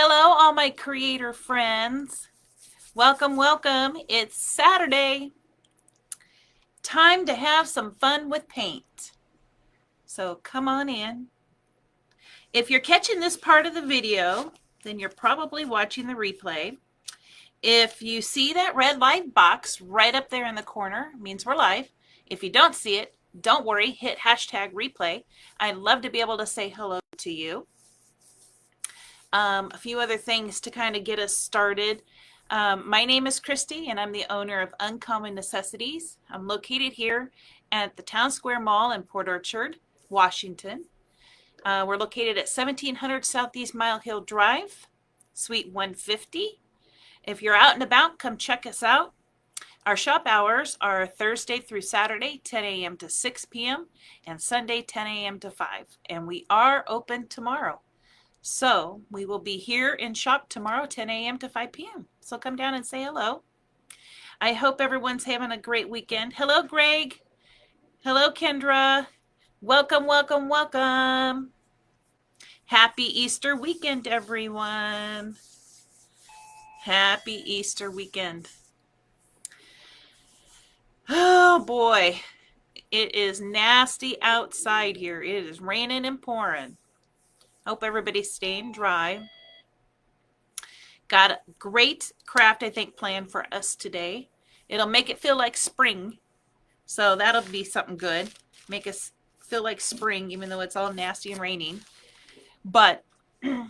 Hello, all my creator friends. Welcome, welcome. It's Saturday. Time to have some fun with paint. So come on in. If you're catching this part of the video, then you're probably watching the replay. If you see that red live box right up there in the corner, it means we're live. If you don't see it, don't worry, hit hashtag replay. I'd love to be able to say hello to you. A few other things to kind of get us started. My name is Christy, and I'm the owner of Uncommon Necessities. I'm located here at the Town Square Mall in Port Orchard, Washington. We're located at 1700 Southeast Mile Hill Drive, Suite 150. If you're out and about, come check us out. Our shop hours are Thursday through Saturday, 10 a.m. to 6 p.m., and Sunday, 10 a.m. to 5. And we are open tomorrow. So we will be here in shop tomorrow, 10 a.m. to 5 p.m. So come down and say hello. I hope everyone's having a great weekend. Hello, Greg. Hello, Kendra. Welcome, welcome, welcome. Happy Easter weekend, everyone. Happy Easter weekend. Oh boy, it is nasty outside here. It is raining and pouring. Hope everybody's staying dry. Got a great craft, I think, planned for us today. It'll make it feel like spring. So that'll be something good. Make us feel like spring, even though it's all nasty and raining. But a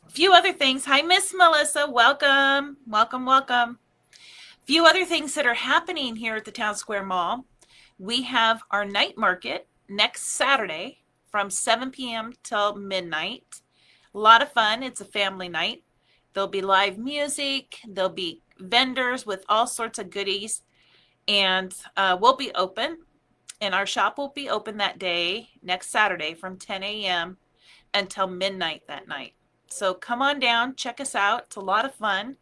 few other things. Hi, Miss Melissa. Welcome. Welcome, welcome. A few other things that are happening here at the Town Square Mall. We have our night market next Saturday from 7 p.m. till midnight. A lot of fun. It's a family night. There'll be live music. There'll be vendors with all sorts of goodies. And we'll be open. And our shop will be open that day, next Saturday, from 10 a.m. until midnight that night. So come on down. Check us out. It's a lot of fun.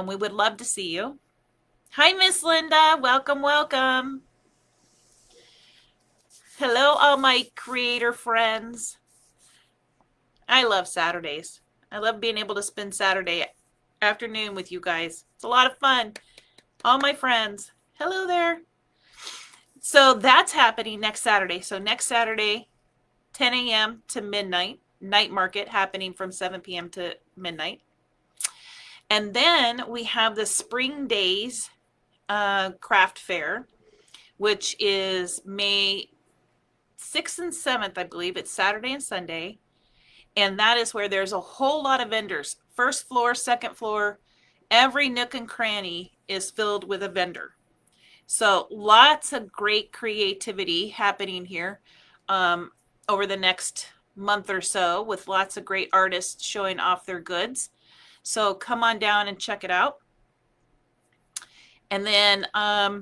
We would love to see you. Hi, Miss Linda. Welcome, welcome. Hello, all my creator friends. I love Saturdays. I love being able to spend Saturday afternoon with you guys. It's a lot of fun. All my friends. Hello there. So that's happening next Saturday. So next Saturday, 10 a.m. to midnight. Night market happening from 7 p.m. to midnight. And then we have the Spring Days craft fair, which is May 6th and 7th, I believe. It's Saturday and Sunday. And that is where there's a whole lot of vendors. First floor, second floor, every nook and cranny is filled with a vendor. So lots of great creativity happening here over the next month or so, with lots of great artists showing off their goods. So come on down and check it out. And then I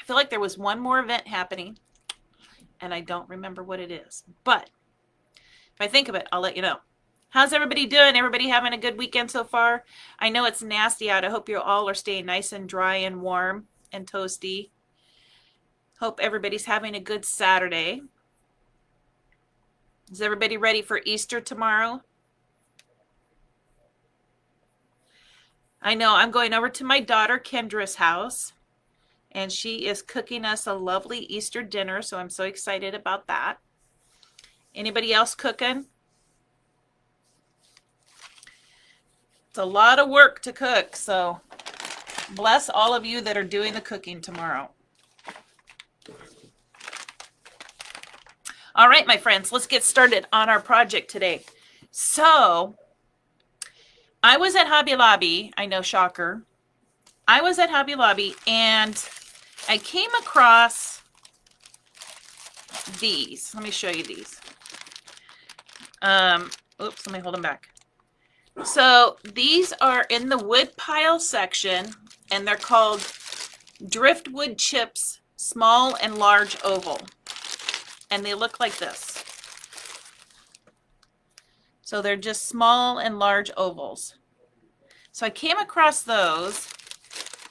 feel like there was one more event happening, and I don't remember what it is. But if I think of it, I'll let you know. How's everybody doing? Everybody having a good weekend so far? I know it's nasty out. I hope you all are staying nice and dry and warm and toasty. Hope everybody's having a good Saturday. Is everybody ready for Easter tomorrow? I know I'm going over to my daughter Kendra's house, and she is cooking us a lovely Easter dinner, so I'm so excited about that. Anybody else cooking? It's a lot of work to cook, so bless all of you that are doing the cooking tomorrow. All right, my friends, let's get started on our project today. So I was at Hobby Lobby. I know, shocker. I was at Hobby Lobby and I came across these. Let me show you these. Oops, let me hold them back. So these are in the wood pile section, and they're called Driftwood Chips Small and Large Oval. And they look like this. So they're just small and large ovals. So I came across those,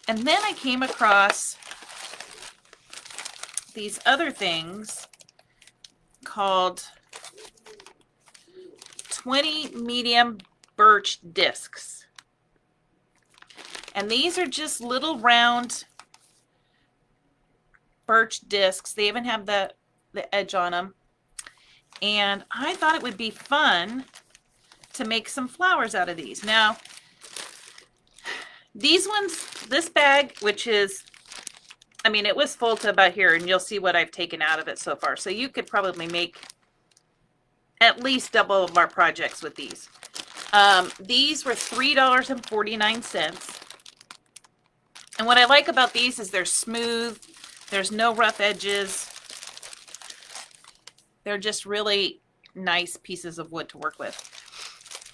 and then I came across these other things called 20 medium birch discs. And these are just little round birch discs. They even have the edge on them. And I thought it would be fun to make some flowers out of these. Now, these ones, this bag, which is, I mean, it was full to about here, and you'll see what I've taken out of it so far. So you could probably make at least double of our projects with these. These were $3.49. And what I like about these is they're smooth. There's no rough edges. They're just really nice pieces of wood to work with.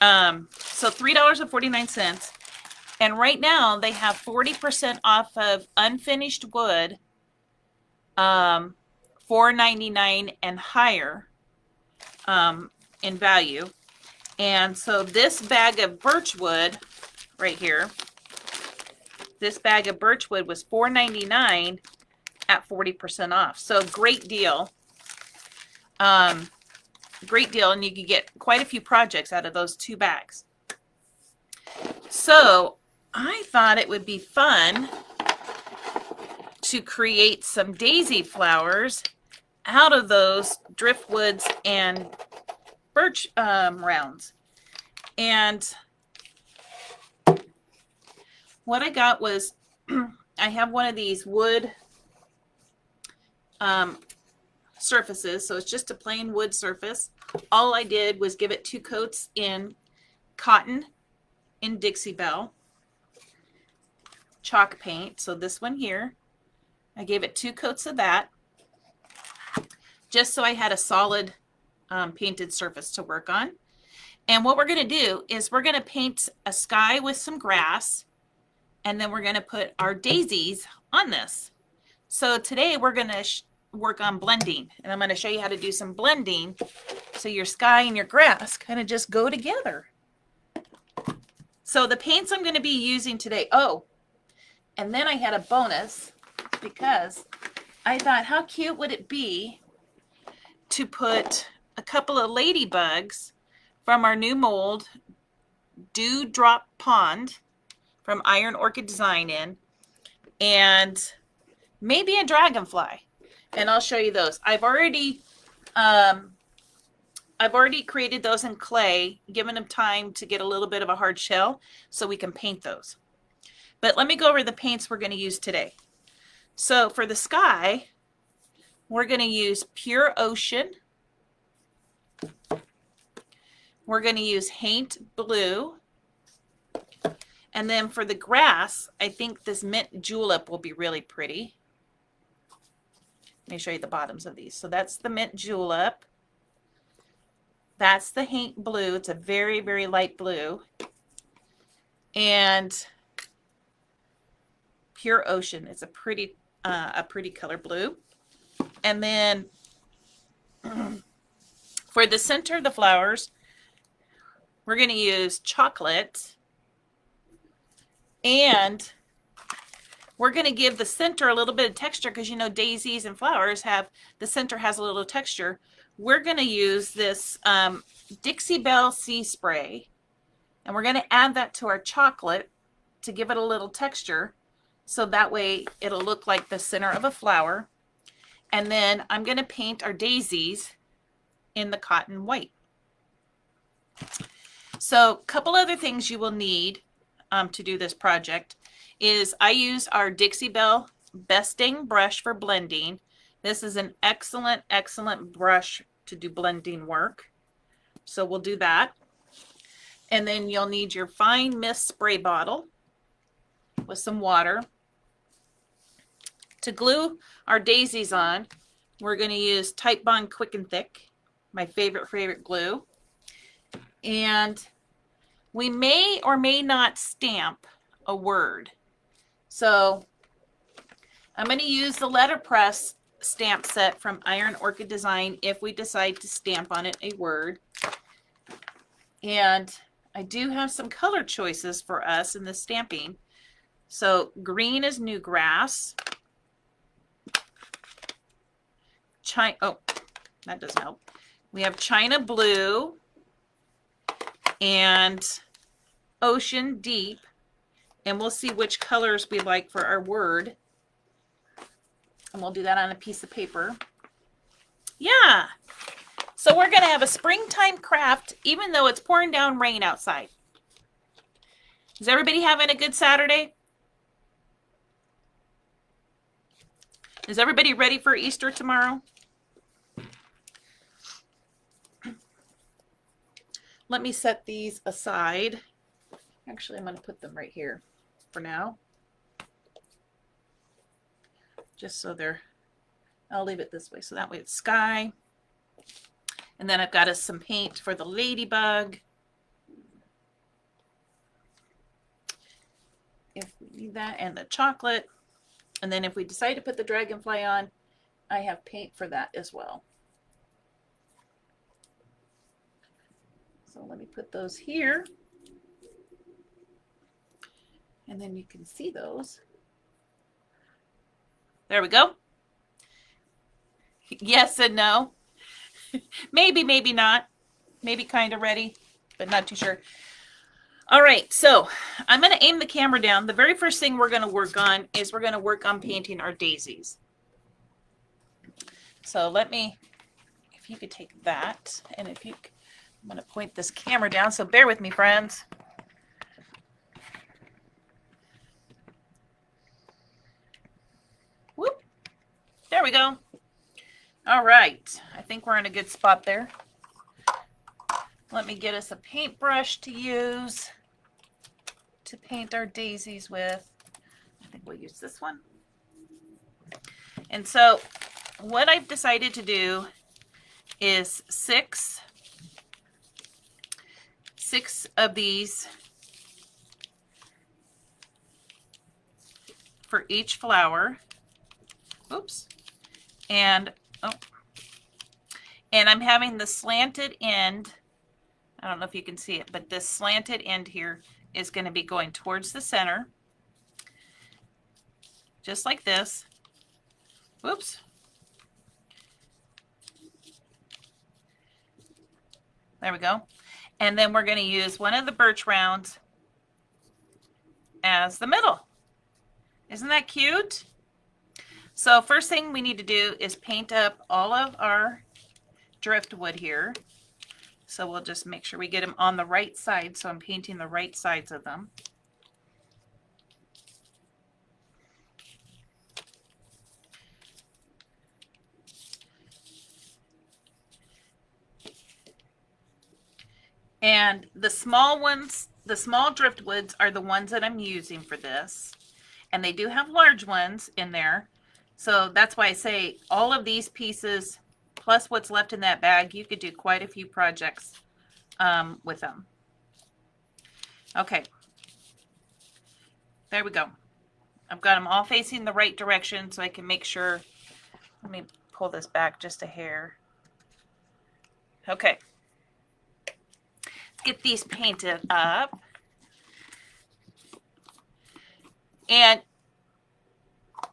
So $3.49. And right now they have 40% off of unfinished wood, $4.99 and higher in value. And so this bag of birch wood right here, this bag of birch wood was $4.99 at 40% off. So great deal. Great deal, and you could get quite a few projects out of those 2 bags. So I thought it would be fun to create some daisy flowers out of those driftwoods and birch rounds. And what I got was, I have one of these wood surfaces, so it's just a plain wood surface. All I did was give it 2 coats in cotton in Dixie Belle chalk paint. So this one here, I gave it 2 coats of that, just so I had a solid painted surface to work on. And what we're going to do is we're going to paint a sky with some grass, and then we're going to put our daisies on this. So today we're going to work on blending, and I'm going to show you how to do some blending so your sky and your grass kind of just go together. So the paints I'm going to be using today, oh, and then I had a bonus because I thought, how cute would it be to put a couple of ladybugs from our new mold, Dewdrop Pond, from Iron Orchid Design in, and maybe a dragonfly. And I'll show you those. I've already created those in clay, given them time to get a little bit of a hard shell so we can paint those. But let me go over the paints we're going to use today. So for the sky, we're going to use Pure Ocean. We're going to use Haint Blue. And then for the grass, I think this Mint Julep will be really pretty. Let me show you the bottoms of these. So that's the Mint Julep. That's the Haint Blue. It's a very, very light blue. And Pure Ocean. It's a pretty color blue. And then for the center of the flowers, we're going to use chocolate. And we're going to give the center a little bit of texture because, you know, daisies and flowers have, the center has a little texture. We're going to use this Dixie Belle Sea Spray, and we're going to add that to our chocolate to give it a little texture, so that way it'll look like the center of a flower. And then I'm going to paint our daisies in the cotton white. So a couple other things you will need to do this project is I use our Dixie Belle Best Dang brush for blending. This is an excellent, excellent brush to do blending work. So we'll do that. And then you'll need your fine mist spray bottle with some water. To glue our daisies on, we're going to use Titebond Quick and Thick, my favorite glue. And we may or may not stamp a word. So I'm going to use the letterpress stamp set from Iron Orchid Design if we decide to stamp on it a word. And I do have some color choices for us in the stamping. So green is Newgrass. Oh, that doesn't help. We have China Blue. and ocean deep. And we'll see which colors we like for our word. And we'll do that on a piece of paper. Yeah. So we're going to have a springtime craft, even though it's pouring down rain outside. Is everybody having a good Saturday? Is everybody ready for Easter tomorrow? Let me set these aside. Actually, I'm going to put them right here for now. Just so they're, I'll leave it this way. So that way it's sky. And then I've got us some paint for the ladybug. If we need that, and the chocolate. And then if we decide to put the dragonfly on, I have paint for that as well. So let me put those here. And then you can see those. There we go. Yes and no. Maybe, maybe not. Maybe kind of ready, but not too sure. All right, so I'm going to aim the camera down. The very first thing we're going to work on is we're going to work on painting our daisies. So let me, if you could take that, and if you, I'm going to point this camera down, so bear with me, friends. Whoop. There we go. All right, I think we're in a good spot there. Let me get us a paintbrush to use to paint our daisies with. I think we'll use this one. And so what I've decided to do is six of these for each flower. Oops. And I'm having the slanted end. I don't know if you can see it, but this slanted end here is going to be going towards the center. Just like this. Whoops. There we go. And then we're going to use one of the birch rounds as the middle. Isn't that cute? So first thing we need to do is paint up all of our driftwood here. So we'll just make sure we get them on the right side. So I'm painting the right sides of them. And the small ones, the small driftwoods are the ones that I'm using for this. And they do have large ones in there. So that's why I say all of these pieces plus what's left in that bag, you could do quite a few projects with them. Okay. There we go. I've got them all facing the right direction so I can make sure. Let me pull this back just a hair. Okay. Let's get these painted up. And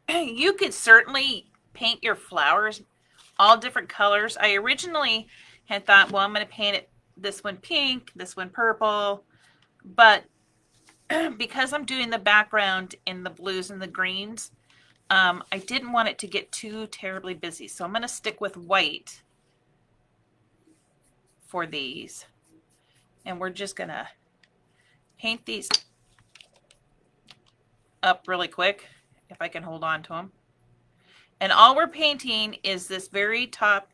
you could certainly paint your flowers all different colors. I originally had thought, well, I'm going to paint it this one pink, this one purple, but because I'm doing the background in the blues and the greens, I didn't want it to get too terribly busy. So I'm going to stick with white for these. And we're just going to paint these up really quick, if I can hold on to them. And all we're painting is this very top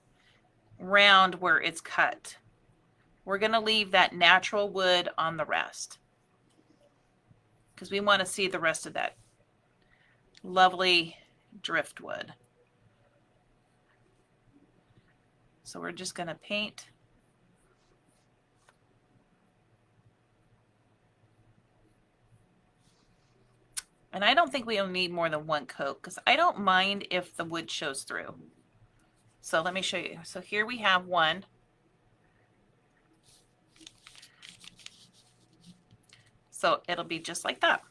round where it's cut. We're going to leave that natural wood on the rest, because we want to see the rest of that lovely driftwood. So we're just going to paint. And I don't think we'll need more than one coat, because I don't mind if the wood shows through. So let me show you. So here we have one. So it'll be just like that.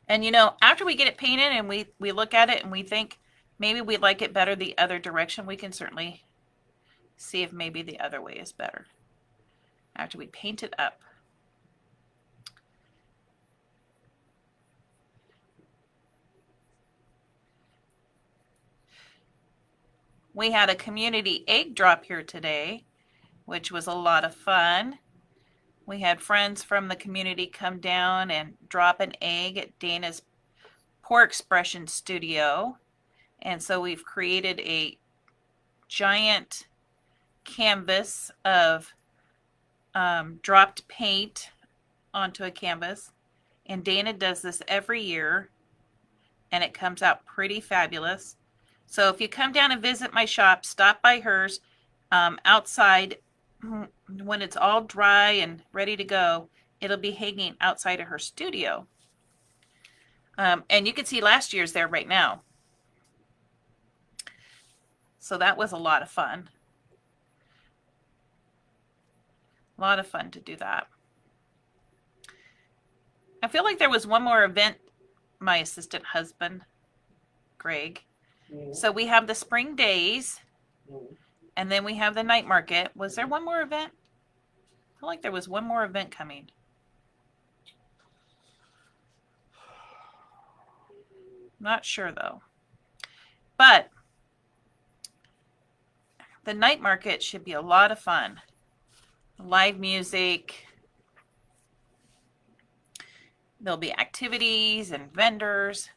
And you know, after we get it painted and we look at it and we think maybe we'd like it better the other direction, we can certainly See if maybe the other way is better. After we paint it up. We had a community egg drop here today, which was a lot of fun. We had friends from the community come down and drop an egg at Dana's Pour Expression Studio. And so we've created a giant canvas of dropped paint onto a canvas. And Dana does this every year, and it comes out pretty fabulous. So if you come down and visit my shop, stop by hers outside. When it's all dry and ready to go, it'll be hanging outside of her studio. And you can see last year's there right now. So that was a lot of fun. A lot of fun to do that. I feel like there was one more event, my assistant husband, Greg. So we have the spring days, and then we have the night market. Was there one more event? I feel like there was one more event coming. Not sure though. But the night market should be a lot of fun. Live music. There'll be activities and vendors.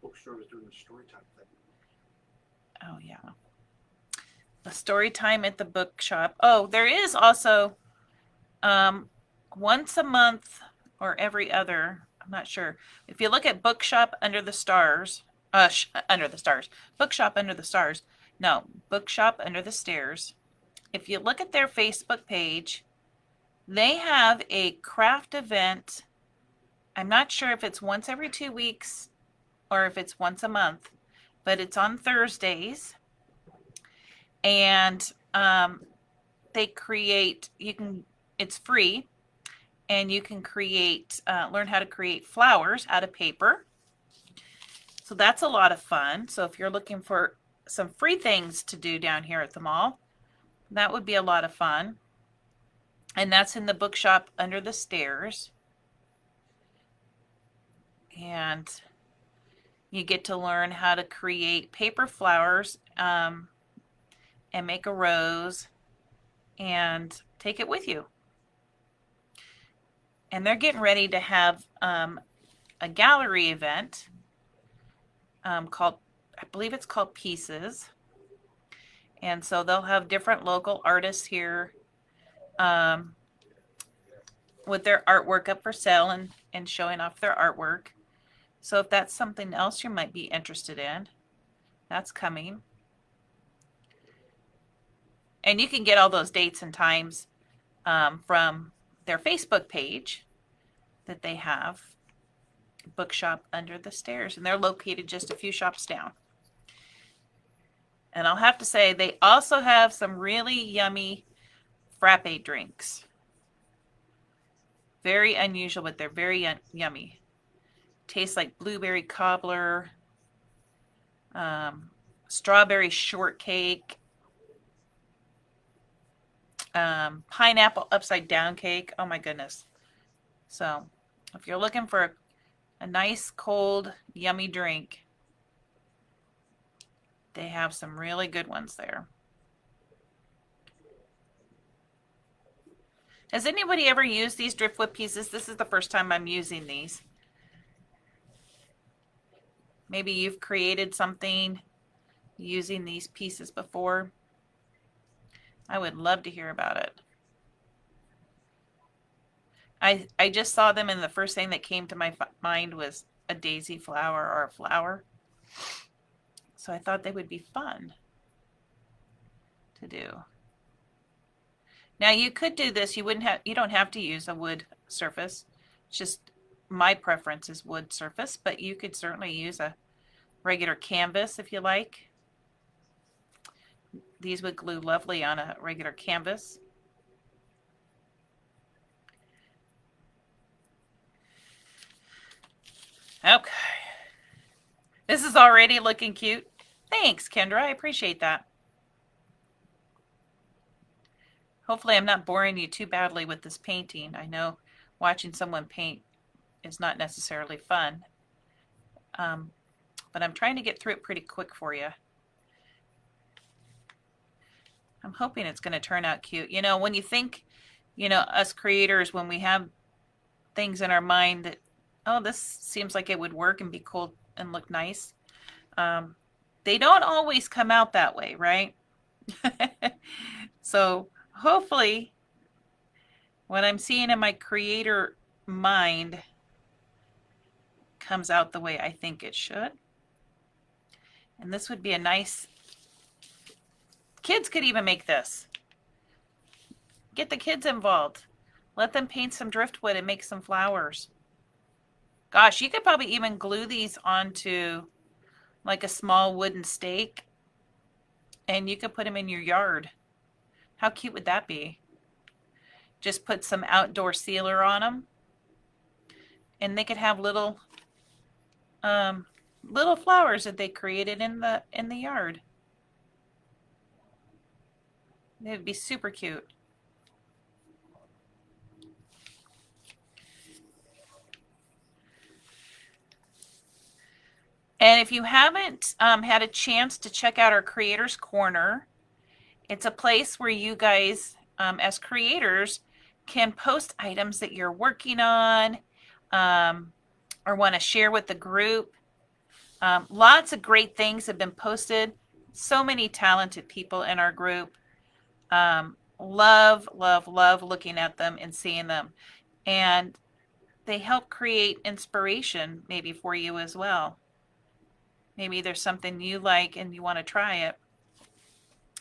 Bookstore was doing the story time thing. Oh, yeah. The story time at the bookshop. Oh, there is also once a month or every other. I'm not sure. If you look at Bookshop Under the Stars, Under the Stars, Bookshop Under the Stars. No, Bookshop Under the Stairs. If you look at their Facebook page, they have a craft event. I'm not sure if it's once every 2 weeks or if it's once a month, but it's on Thursdays. And they create, it's free, and you can create, learn how to create flowers out of paper. So that's a lot of fun. So if you're looking for some free things to do down here at the mall, that would be a lot of fun. And that's in the Bookshop Under the Stairs. And you get to learn how to create paper flowers and make a rose and take it with you. And they're getting ready to have a gallery event called, I believe it's called Pieces. And so they'll have different local artists here with their artwork up for sale and showing off their artwork. So if that's something else you might be interested in, that's coming. And you can get all those dates and times from their Facebook page that they have, Bookshop Under the Stairs. And they're located just a few shops down. And I'll have to say, they also have some really yummy frappe drinks. Very unusual, but they're very yummy. Tastes like blueberry cobbler, strawberry shortcake, pineapple upside down cake. Oh my goodness. So if you're looking for a nice cold yummy drink, they have some really good ones there. Has anybody ever used these driftwood pieces? This is the first time I'm using these. Maybe you've created something using these pieces before. I would love to hear about it. I just saw them, and the first thing that came to my mind was a daisy flower or a flower. So I thought they would be fun to do. Now you could do this. You don't have to use a wood surface. It's just my preference is wood surface, but you could certainly use a regular canvas if you like. These would glue lovely on a regular canvas. Okay. This is already looking cute. Thanks, Kendra. I appreciate that. Hopefully I'm not boring you too badly with this painting. I know watching someone paint is not necessarily fun. But I'm trying to get through it pretty quick for you. I'm hoping it's going to turn out cute. You know, when you think, you know, us creators, when we have things in our mind that, oh, this seems like it would work and be cool and look nice, they don't always come out that way, right? So hopefully what I'm seeing in my creator mind comes out the way I think it should. And this would be a nice, kids could even make this. Get the kids involved. Let them paint some driftwood and make some flowers. Gosh, you could probably even glue these onto like a small wooden stake and you could put them in your yard. How cute would that be? Just put some outdoor sealer on them and they could have little little flowers that they created in the yard. It would be super cute. And if you haven't had a chance to check out our Creators Corner, it's a place where you guys, as creators, can post items that you're working on or want to share with the group. Lots of great things have been posted. So many talented people in our group. Love, love, love looking at them and seeing them. And they help create inspiration maybe for you as well. Maybe there's something you like and you want to try it.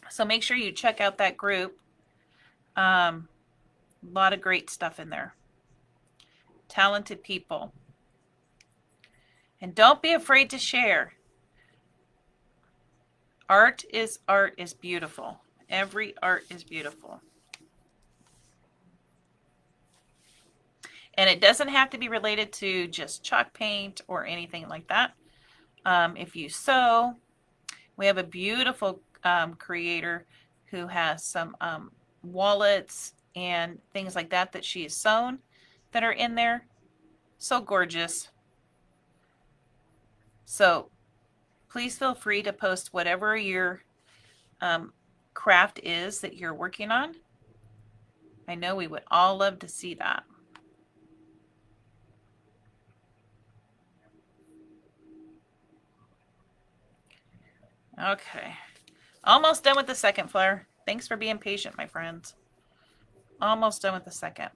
So make sure you check out that group. A lot of great stuff in there. Talented people. And don't be afraid to share. Art is beautiful. Every art is beautiful. And it doesn't have to be related to just chalk paint or anything like that. If you sew, we have a beautiful creator who has some wallets and things like that that she has sewn that are in there. So gorgeous. So please feel free to post whatever your craft is that you're working on. I know we would all love to see that. Okay, almost done with the second flower. Thanks for being patient, my friends. Almost done with the second.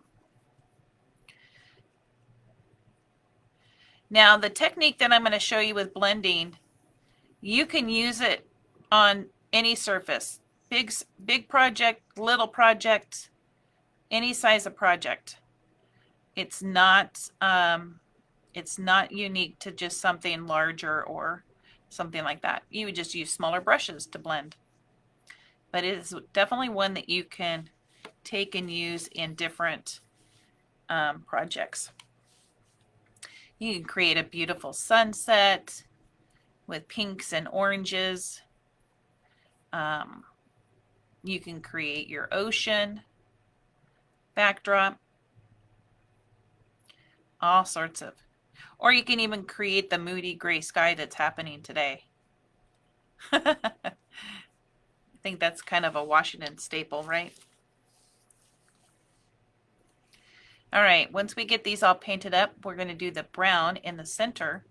Now, the technique that I'm going to show you with blending, you can use it on any surface. Big project, little project, any size of project. It's not unique to just something larger or something like that. You would just use smaller brushes to blend. But it is definitely one that you can take and use in different projects. You can create a beautiful sunset with pinks and oranges. You can create your ocean backdrop. All sorts of, or you can even create the moody gray sky that's happening today. I think that's kind of a Washington staple, right? All right, once we get these all painted up, we're going to do the brown in the center,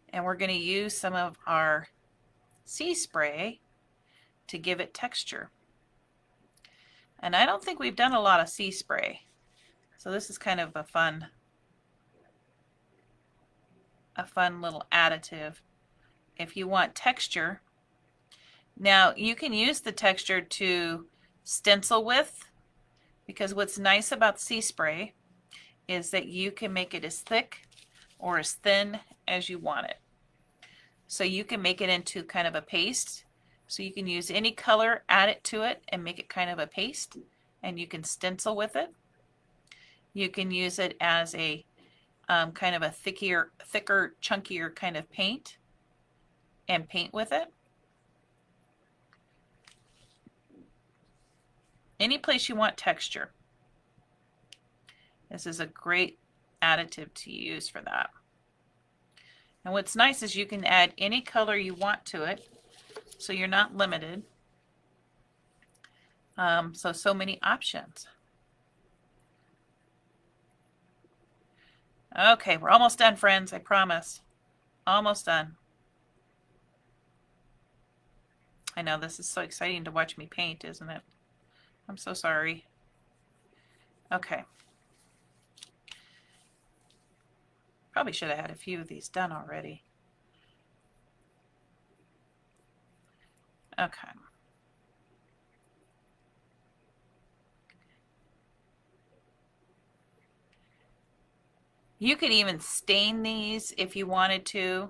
and we're going to use some of our sea spray to give it texture. And I don't think we've done a lot of sea spray, so this is kind of a fun little additive. If you want texture, now you can use the texture to stencil with, because what's nice about sea spray is that you can make it as thick or as thin as you want it. So you can make it into kind of a paste. So you can use any color, add it to it, and make it kind of a paste. And you can stencil with it. You can use it as a kind of a thicker, chunkier kind of paint and paint with it. Any place you want texture. This is a great additive to use for that. And what's nice is you can add any color you want to it, so you're not limited. So many options. Okay, we're almost done, friends, I promise. Almost done. I know, this is so exciting to watch me paint, isn't it? I'm so sorry. Okay. Probably should have had a few of these done already. Okay. You could even stain these if you wanted to,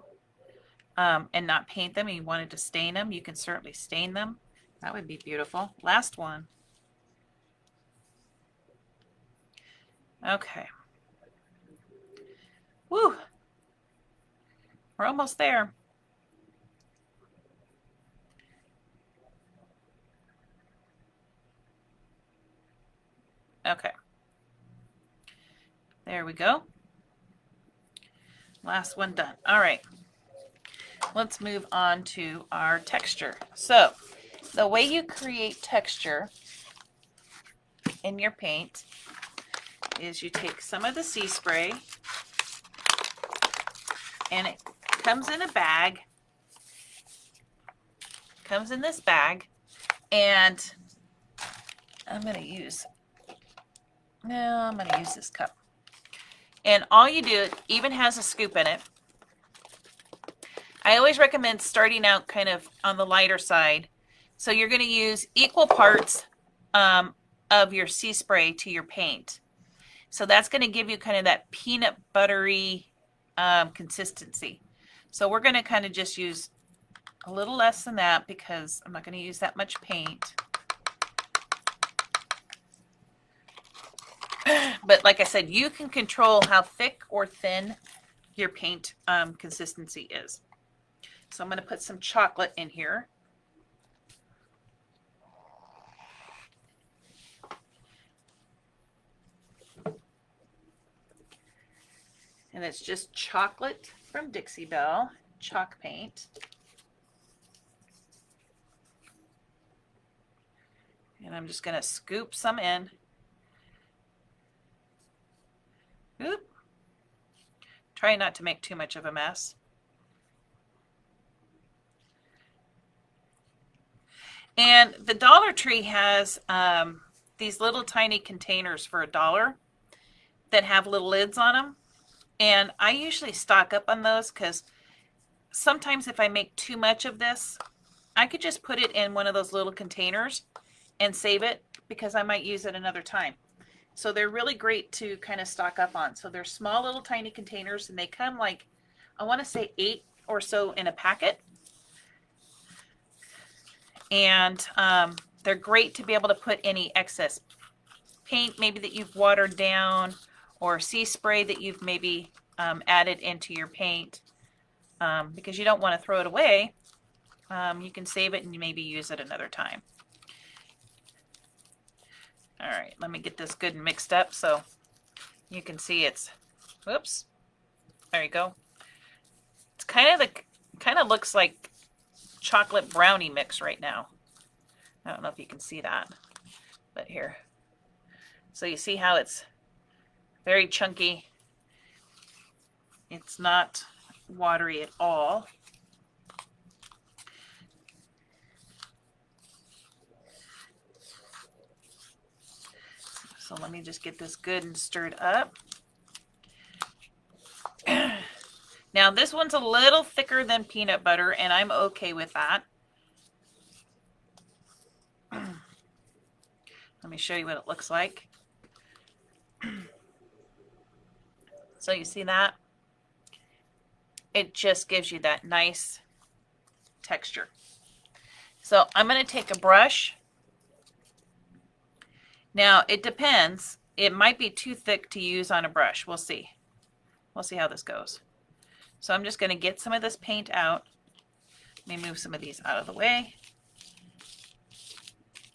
and not paint them and you wanted to stain them. You can certainly stain them. That would be beautiful. Last one. Okay. Woo! We're almost there. Okay. There we go. Last one done. All right. Let's move on to our texture. So, the way you create texture in your paint is you take some of the sea spray, and it comes in a bag. Comes in this bag, and I'm going to use this cup. And all you do, it even has a scoop in it. I always recommend starting out kind of on the lighter side. So you're going to use equal parts of your sea spray to your paint. So that's going to give you kind of that peanut buttery consistency. So we're going to kind of just use a little less than that because I'm not going to use that much paint. But like I said, you can control how thick or thin your paint consistency is. So I'm going to put some chocolate in here. And it's just chocolate from Dixie Belle, chalk paint. And I'm just going to scoop some in. Oop. Try not to make too much of a mess. And the Dollar Tree has these little tiny containers for $1 that have little lids on them. And I usually stock up on those because sometimes if I make too much of this, I could just put it in one of those little containers and save it because I might use it another time. So they're really great to kind of stock up on. So they're small little tiny containers, and they come like, I want to say 8 or so in a packet. And they're great to be able to put any excess paint maybe that you've watered down, or sea spray that you've maybe added into your paint, because you don't want to throw it away. You can save it and maybe use it another time. All right, let me get this good and mixed up so you can see it's, whoops, there you go. It's kind of looks like chocolate brownie mix right now. I don't know if you can see that, but here. So you see how it's very chunky. It's not watery at all. So let me just get this good and stirred up. Now this one's a little thicker than peanut butter, and I'm okay with that. Let me show you what it looks like. So you see that? It just gives you that nice texture. So I'm going to take a brush. Now it depends. It might be too thick to use on a brush. We'll see. We'll see how this goes. So I'm just going to get some of this paint out. Let me move some of these out of the way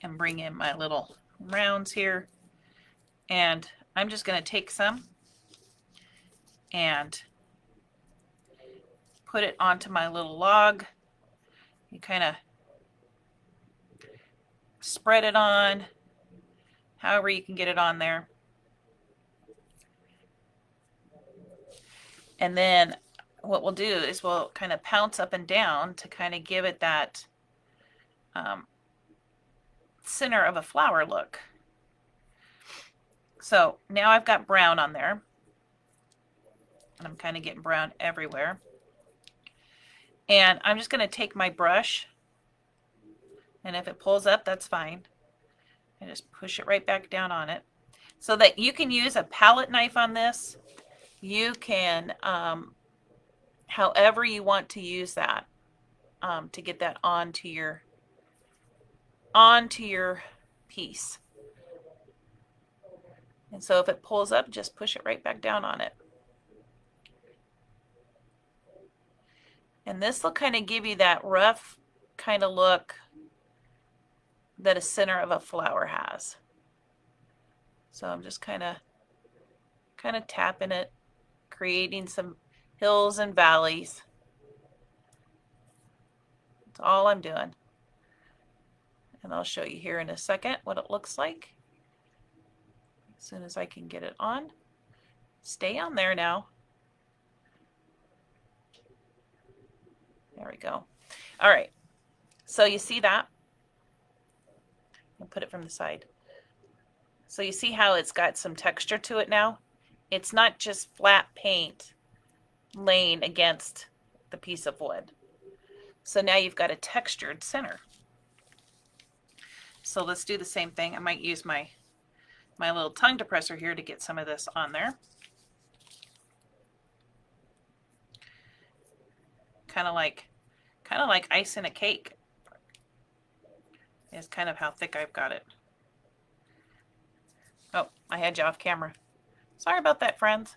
and bring in my little rounds here. And I'm just going to take some and put it onto my little log. You kind of spread it on, however you can get it on there. And then what we'll do is we'll kind of pounce up and down to kind of give it that center of a flower look. So now I've got brown on there. And I'm kind of getting brown everywhere. And I'm just going to take my brush. And if it pulls up, that's fine. And just push it right back down on it. So that you can use a palette knife on this. You can, however you want to use that, to get that onto your piece. And so if it pulls up, just push it right back down on it. And this will kind of give you that rough kind of look that a center of a flower has. So I'm just kind of tapping it, creating some hills and valleys. That's all I'm doing. And I'll show you here in a second what it looks like. As soon as I can get it on. Stay on there now. There we go. All right. So you see that? I'll put it from the side. So you see how it's got some texture to it now? It's not just flat paint laying against the piece of wood. So now you've got a textured center. So let's do the same thing. I might use my little tongue depressor here to get some of this on there. Kind of like ice in a cake is kind of how thick I've got it. Oh, I had you off camera. Sorry about that, friends.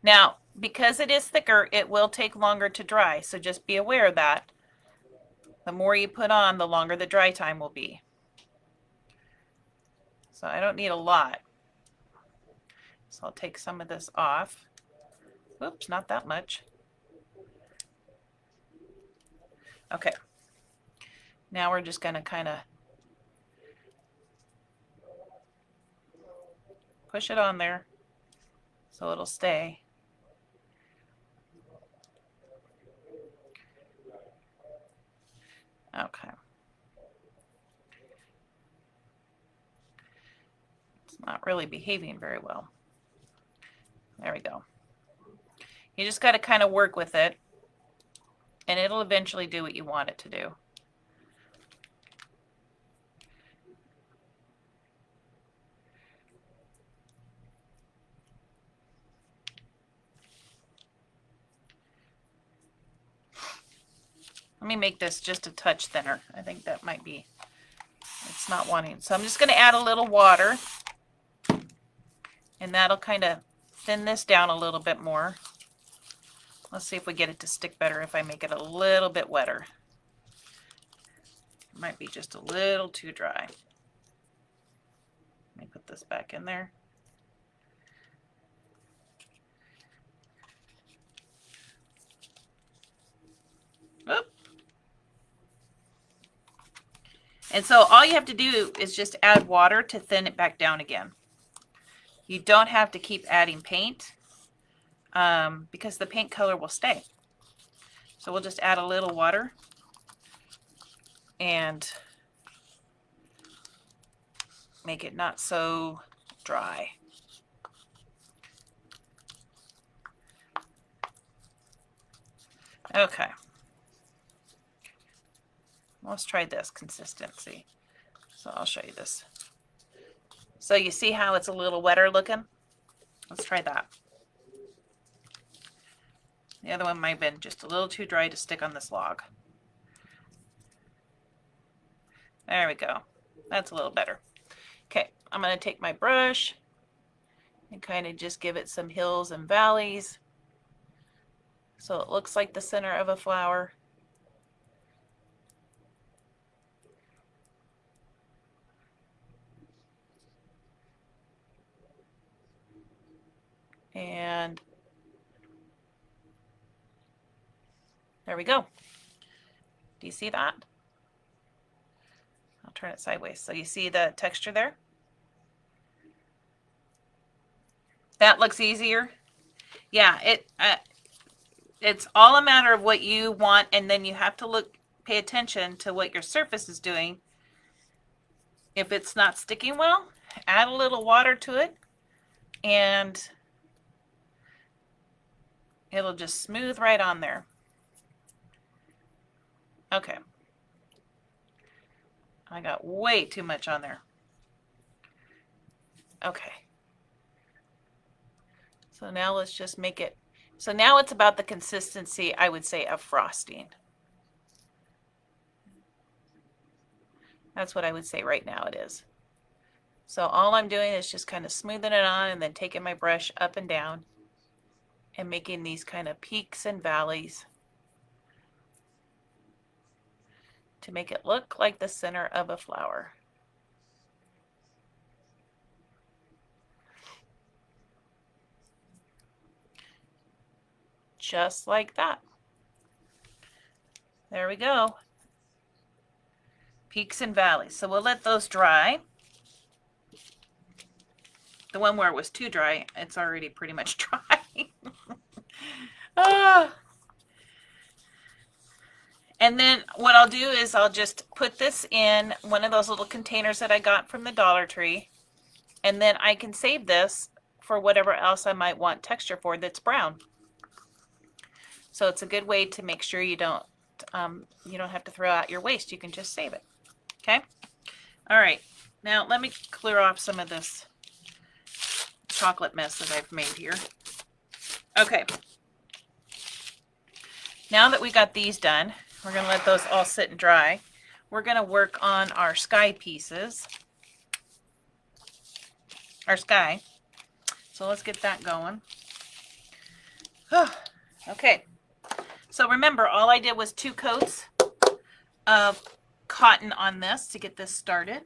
Now, because it is thicker, it will take longer to dry. So just be aware of that. The more you put on, the longer the dry time will be. So I don't need a lot. So I'll take some of this off. Oops, not that much. Okay. Now we're just going to kind of push it on there so it'll stay. Okay. It's not really behaving very well. There we go. You just got to kind of work with it, and it'll eventually do what you want it to do. Let me make this just a touch thinner. I think that might be, it's not wanting. So I'm just going to add a little water, and that'll kind of thin this down a little bit more. Let's see if we get it to stick better if I make it a little bit wetter. It might be just a little too dry. Let me put this back in there. Oop. And so all you have to do is just add water to thin it back down again. You don't have to keep adding paint because the paint color will stay. So we'll just add a little water and make it not so dry. Okay. Let's try this consistency. So I'll show you this. So you see how it's a little wetter looking? Let's try that. The other one might have been just a little too dry to stick on this log. There we go. That's a little better. Okay, I'm going to take my brush and kind of just give it some hills and valleys so it looks like the center of a flower. And there we go. Do you see that? I'll turn it sideways. So you see the texture there? That looks easier. Yeah, it's all a matter of what you want, and then you have to pay attention to what your surface is doing. If it's not sticking well, add a little water to it, and it'll just smooth right on there. Okay. I got way too much on there. Okay. So now let's just make it. So now it's about the consistency, I would say, of frosting. That's what I would say right now it is. So all I'm doing is just kind of smoothing it on and then taking my brush up and down and making these kind of peaks and valleys to make it look like the center of a flower. Just like that. There we go. Peaks and valleys. So we'll let those dry. The one where it was too dry, it's already pretty much dry. And then what I'll do is I'll just put this in one of those little containers that I got from the Dollar Tree. And then I can save this for whatever else I might want texture for that's brown. So it's a good way to make sure you don't have to throw out your waste. You can just save it. Okay. All right. Now let me clear off some of this chocolate mess that I've made here. Okay. Now that we got these done, we're going to let those all sit and dry. We're going to work on our sky pieces. Our sky. So let's get that going. Okay. So remember, all I did was 2 coats of cotton on this to get this started.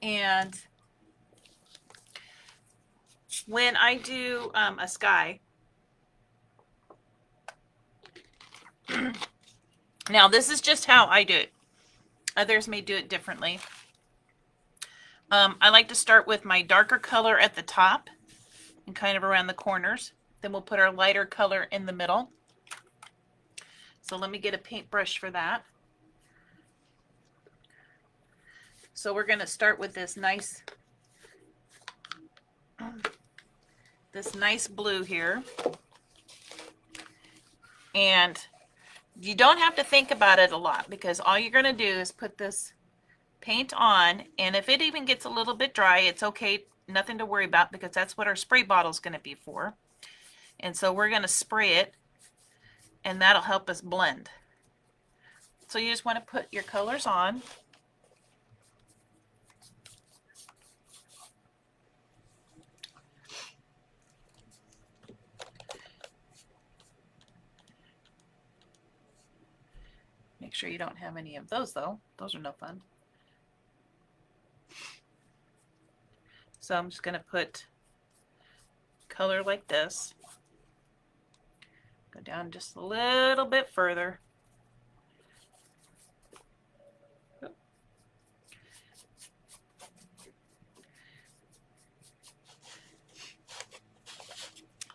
And when I do a sky, now this is just how I do it. Others may do it differently. I like to start with my darker color at the top and kind of around the corners. Then we'll put our lighter color in the middle. So let me get a paintbrush for that. So we're going to start with this nice blue here. And you don't have to think about it a lot because all you're going to do is put this paint on, and if it even gets a little bit dry, it's okay, nothing to worry about because that's what our spray bottle is going to be for. And so we're going to spray it, and that'll help us blend. So you just want to put your colors on. Make sure you don't have any of those though. Those are no fun. So I'm just going to put color like this. Go down just a little bit further.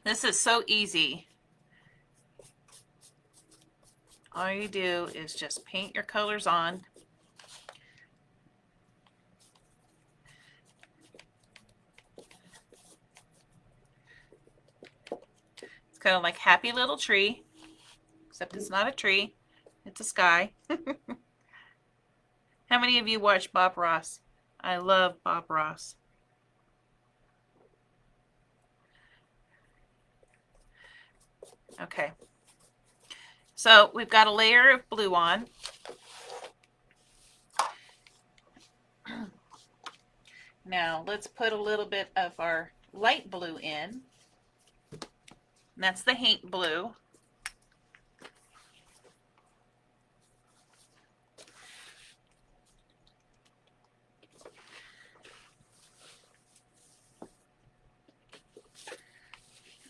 This is so easy. All you do is just paint your colors on. It's kind of like Happy Little Tree, except it's not a tree, it's a sky. How many of you watch Bob Ross? I love Bob Ross. Okay. So we've got a layer of blue on. Now let's put a little bit of our light blue in. And that's the Haint Blue.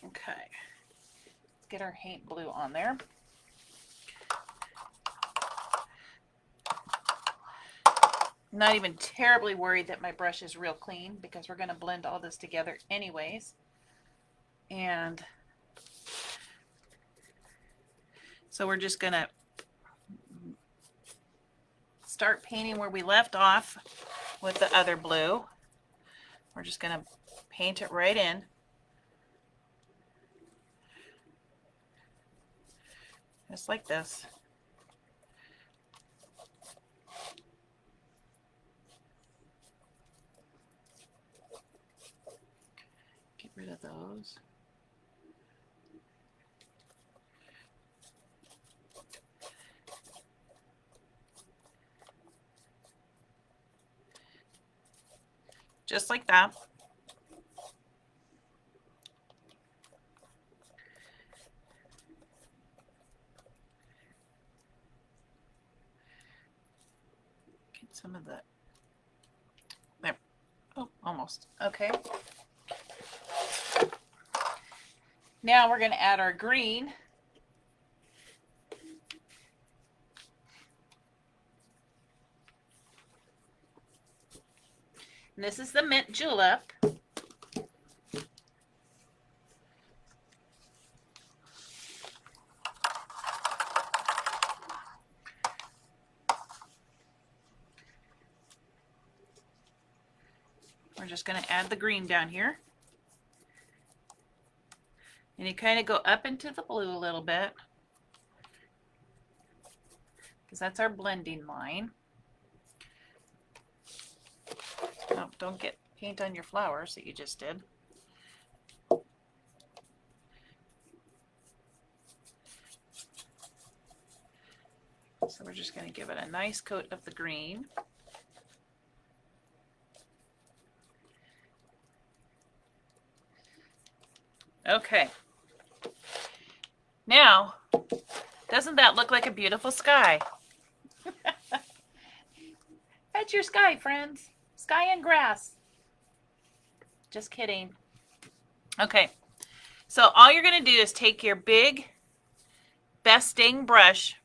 Okay, let's get our Haint Blue on there. I'm not even terribly worried that my brush is real clean because we're going to blend all this together anyways. And so we're just going to start painting where we left off with the other blue. We're just going to paint it right in. Just like this. Get rid of those. Just like that. Get some of that. There. Oh, almost. Okay. Now we're going to add our green. And this is the Mint Julep. We're just going to add the green down here. And you kind of go up into the blue a little bit, because that's our blending line. Oh, don't get paint on your flowers that you just did. So we're just going to give it a nice coat of the green. Okay. Now, doesn't that look like a beautiful sky? That's your sky, friends. Sky and grass. Just kidding. Okay. So all you're going to do is take your big Best Dang brush.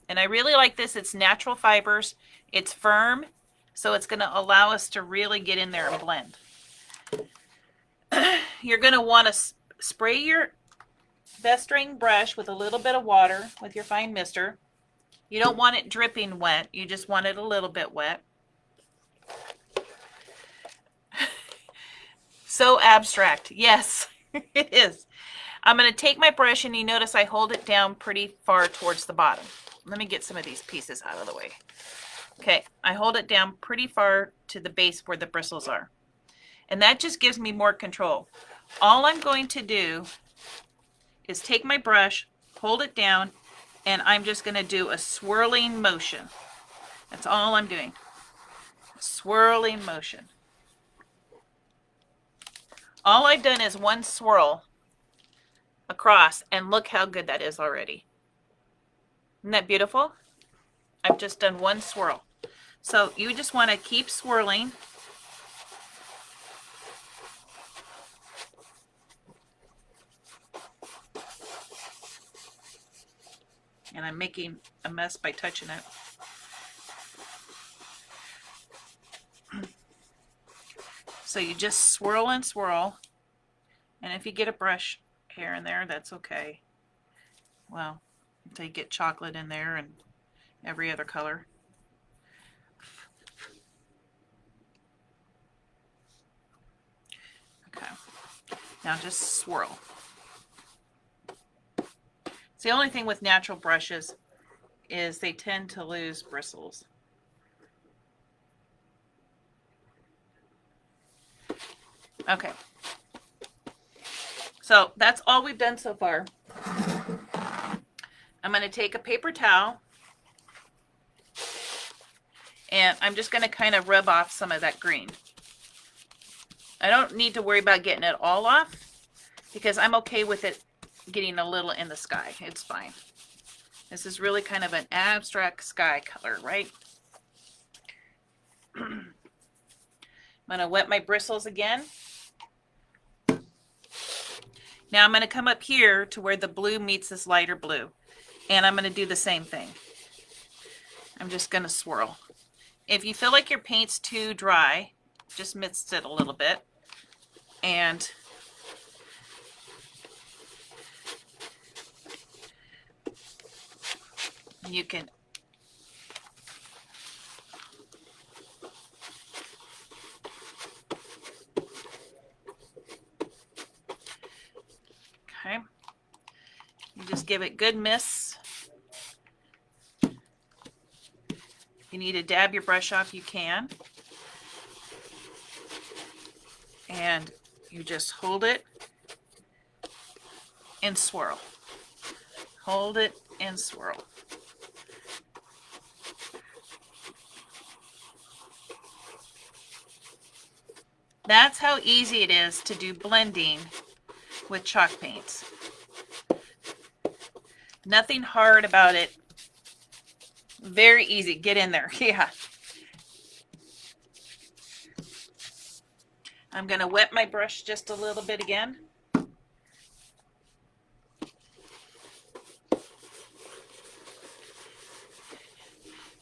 And I really like this. It's natural fibers. It's firm. So it's going to allow us to really get in there and blend. You're going to want to spray your Best Dang brush with a little bit of water with your fine mister. You don't want it dripping wet. You just want it a little bit wet. So abstract. Yes, it is. I'm going to take my brush, and you notice I hold it down pretty far towards the bottom. Let me get some of these pieces out of the way. Okay, I hold it down pretty far to the base where the bristles are. And that just gives me more control. All I'm going to do is take my brush, hold it down, and I'm just going to do a swirling motion. That's all I'm doing. A swirling motion. All I've done is one swirl across, and look how good that is already. Isn't that beautiful? I've just done one swirl. So you just want to keep swirling. And I'm making a mess by touching it. So you just swirl and swirl. And if you get a brush here and there, that's okay. Well, until you get chocolate in there and every other color. Okay. Now just swirl. It's the only thing with natural brushes is they tend to lose bristles. Okay. So that's all we've done so far. I'm going to take a paper towel and I'm just going to kind of rub off some of that green. I don't need to worry about getting it all off because I'm okay with it getting a little in the sky. It's fine. This is really kind of an abstract sky color, right? I'm going to wet my bristles again. Now I'm going to come up here to where the blue meets this lighter blue. And I'm going to do the same thing. I'm just going to swirl. If you feel like your paint's too dry, just mist it a little bit. And you can okay. You just give it good mists. If you need to dab your brush off, you can. And you just hold it and swirl. Hold it and swirl. That's how easy it is to do blending with chalk paints. Nothing hard about it. Very easy. Get in there. Yeah. I'm going to wet my brush just a little bit again.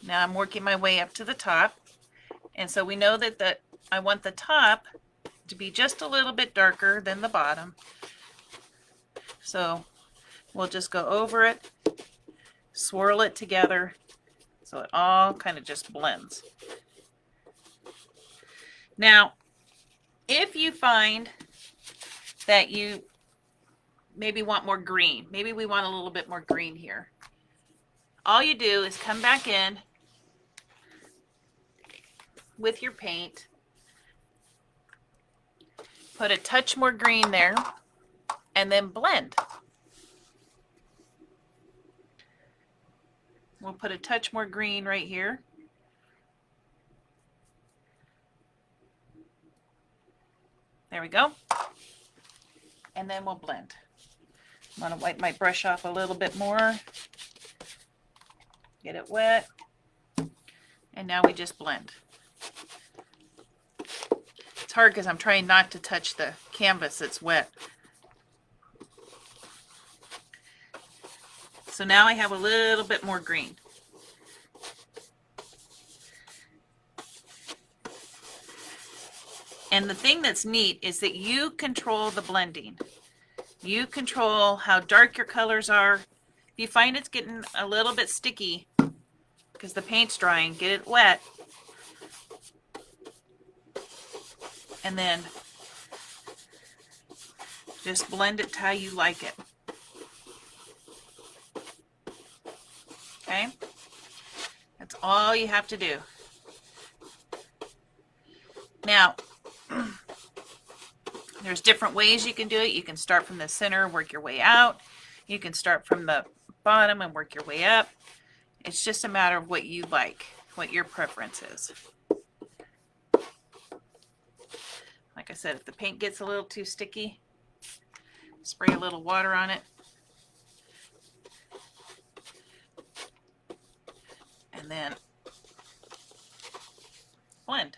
Now I'm working my way up to the top. And so we know that I want the top to be just a little bit darker than the bottom. So we'll just go over it, swirl it together so it all kind of just blends. Now, if you find that you maybe want more green, maybe we want a little bit more green here, all you do is come back in with your paint, put a touch more green there, and then blend. We'll put a touch more green right here. There we go. And then we'll blend. I'm going to wipe my brush off a little bit more. Get it wet. And now we just blend. It's hard because I'm trying not to touch the canvas that's wet. So now I have a little bit more green. And the thing that's neat is that you control the blending. You control how dark your colors are. If you find it's getting a little bit sticky because the paint's drying, get it wet. And then just blend it to how you like it. Okay? That's all you have to do. Now, there's different ways you can do it. You can start from the center, work your way out. You can start from the bottom and work your way up. It's just a matter of what you like, what your preference is. Like I said, if the paint gets a little too sticky, spray a little water on it. And then blend.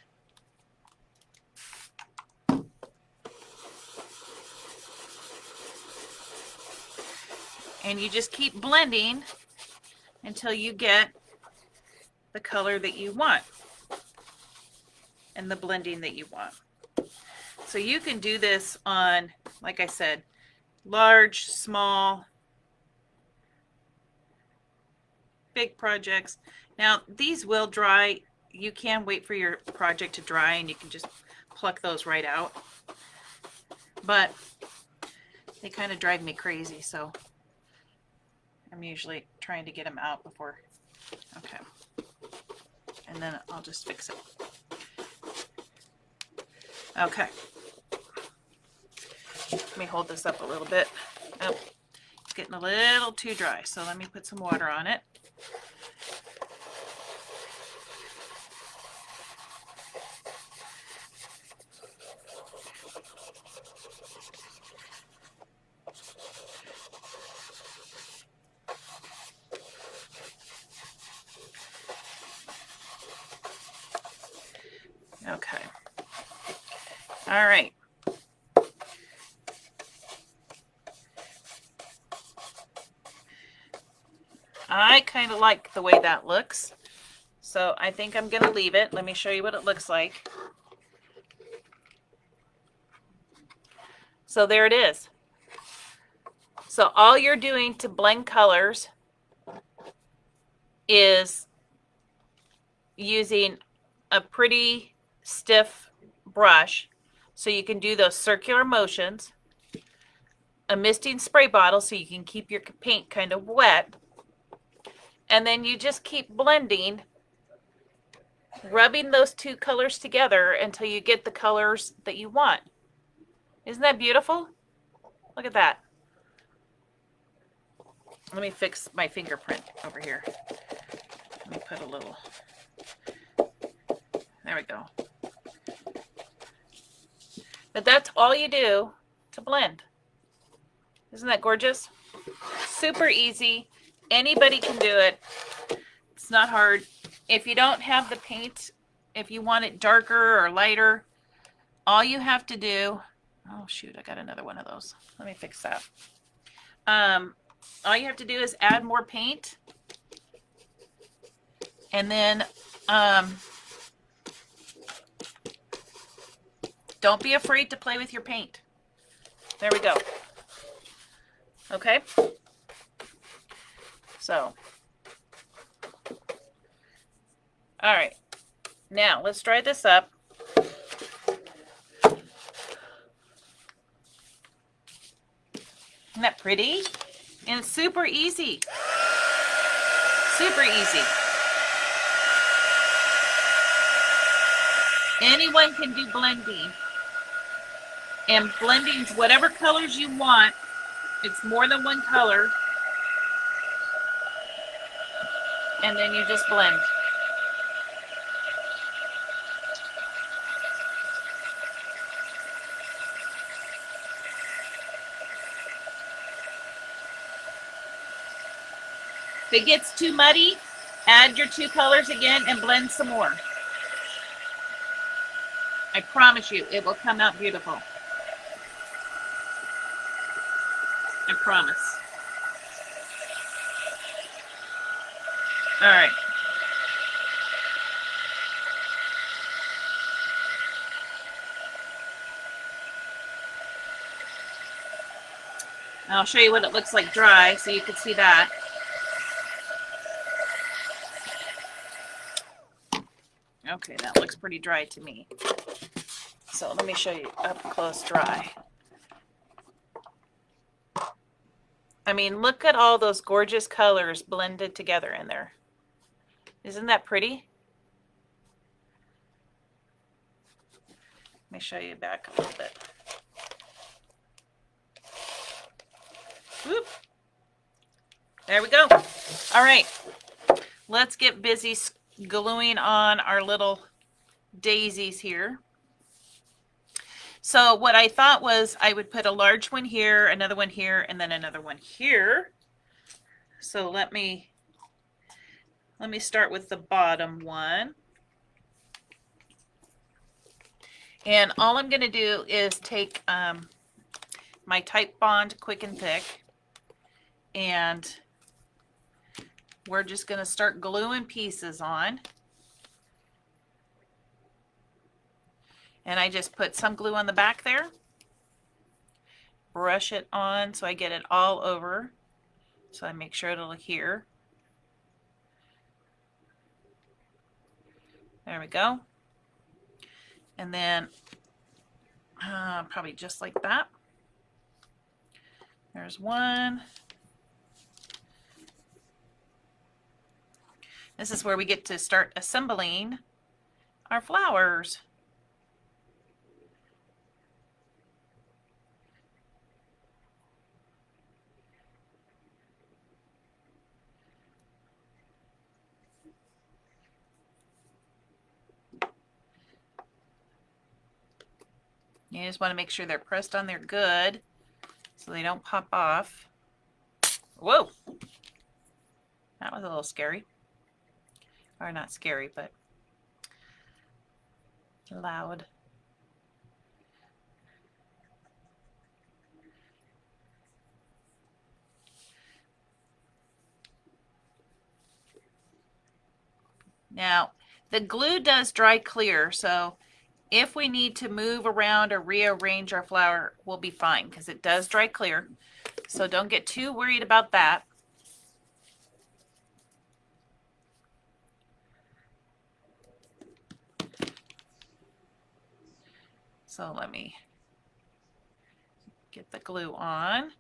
And you just keep blending until you get the color that you want and the blending that you want. So you can do this on, like I said, large, small, big projects. Now, these will dry. You can wait for your project to dry and you can just pluck those right out. But they kind of drive me crazy, so I'm usually trying to get them out before. Okay. And then I'll just fix it. Okay. Let me hold this up a little bit. Oh, getting a little too dry, so let me put some water on it. Okay. All right. I kind of like the way that looks, so I think I'm going to leave it. Let me show you what it looks like. So there it is. So all you're doing to blend colors is using a pretty stiff brush so you can do those circular motions, a misting spray bottle so you can keep your paint kind of wet, and then you just keep blending, rubbing those two colors together until you get the colors that you want. Isn't that beautiful? Look at that. Let me fix my fingerprint over here. Let me put a little, there we go. But that's all you do to blend. Isn't that gorgeous? Super easy. Anybody can do it. It's not hard. If you don't have the paint, if you want it darker or lighter, all you have to do, oh shoot, I got another one of those. Let me fix that. All you have to do is add more paint, and then don't be afraid to play with your paint. There we go. Okay. So, all right. Now let's dry this up. Isn't that pretty? And it's super easy. Super easy. Anyone can do blending. And blending's whatever colors you want. It's more than one color. And then you just blend. If it gets too muddy, add your two colors again and blend some more. I promise you, it will come out beautiful. I promise. All right. I'll show you what it looks like dry so you can see that. Okay, that looks pretty dry to me. So let me show you up close dry. I mean, look at all those gorgeous colors blended together in there. Isn't that pretty? Let me show you back a little bit. Whoop. There we go. All right, let's get busy gluing on our little daisies here. So what I thought was I would put a large one here, another one here, and then another one here. So let me start with the bottom one. And all I'm going to do is take my Titebond Quick and Thick, and we're just going to start gluing pieces on. And I just put some glue on the back there, brush it on so I get it all over. So I make sure it'll adhere. There we go. And then probably just like that. There's one. This is where we get to start assembling our flowers. You just want to make sure they're pressed on there good so they don't pop off. Whoa! That was a little scary. Or not scary, but loud. Now, the glue does dry clear, so if we need to move around or rearrange our flower, we'll be fine because it does dry clear. So don't get too worried about that. So let me get the glue on.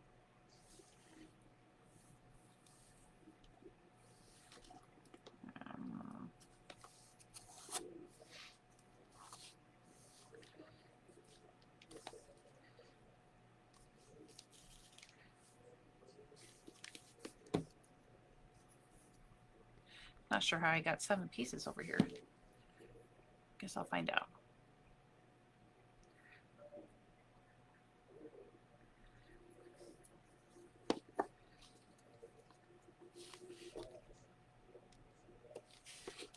Not sure how I got 7 pieces over here. Guess I'll find out.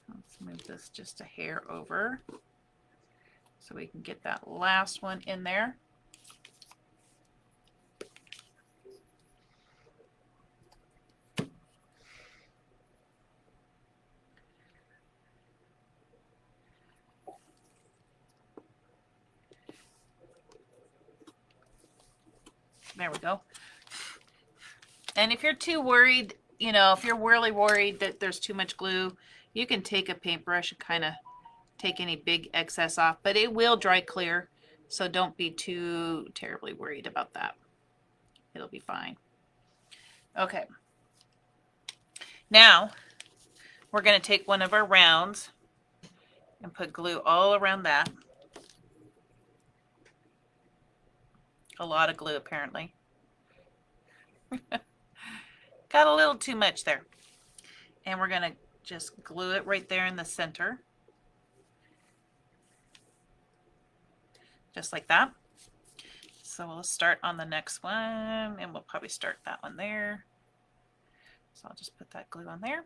Let's move this just a hair over so we can get that last one in there. There we go. And if you're too worried, you know, if you're really worried that there's too much glue, you can take a paintbrush and kind of take any big excess off, but it will dry clear. So don't be too terribly worried about that. It'll be fine. Okay. Now we're going to take one of our rounds and put glue all around that. A lot of glue apparently. Got a little too much there. And we're going to just glue it right there in the center. Just like that. So we'll start on the next one, and we'll probably start that one there. So I'll just put that glue on there.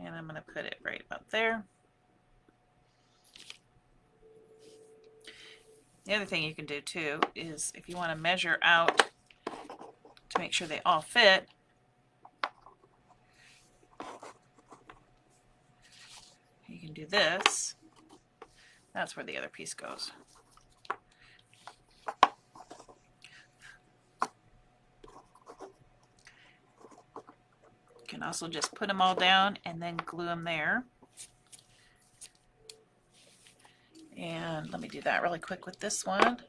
And I'm going to put it right about there. The other thing you can do too is if you want to measure out to make sure they all fit, you can do this. That's where the other piece goes. You can also just put them all down and then glue them there. And let me do that really quick with this one.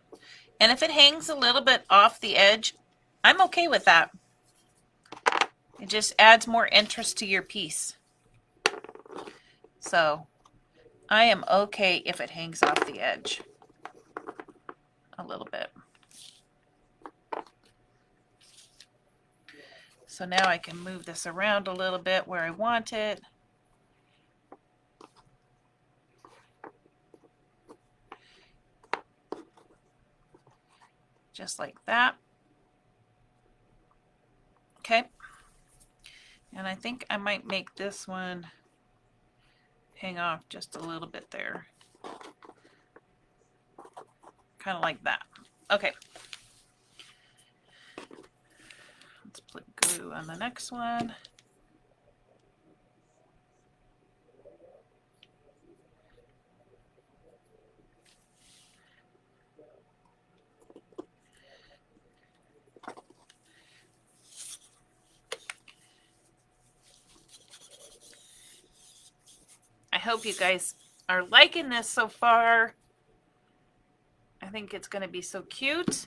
And if it hangs a little bit off the edge, I'm okay with that. It just adds more interest to your piece. So I am okay if it hangs off the edge a little bit. So now I can move this around a little bit where I want it. Just like that. Okay. And I think I might make this one hang off just a little bit there. Kind of like that. Okay. Let's put glue on the next one. I hope you guys are liking this so far. I think it's going to be so cute.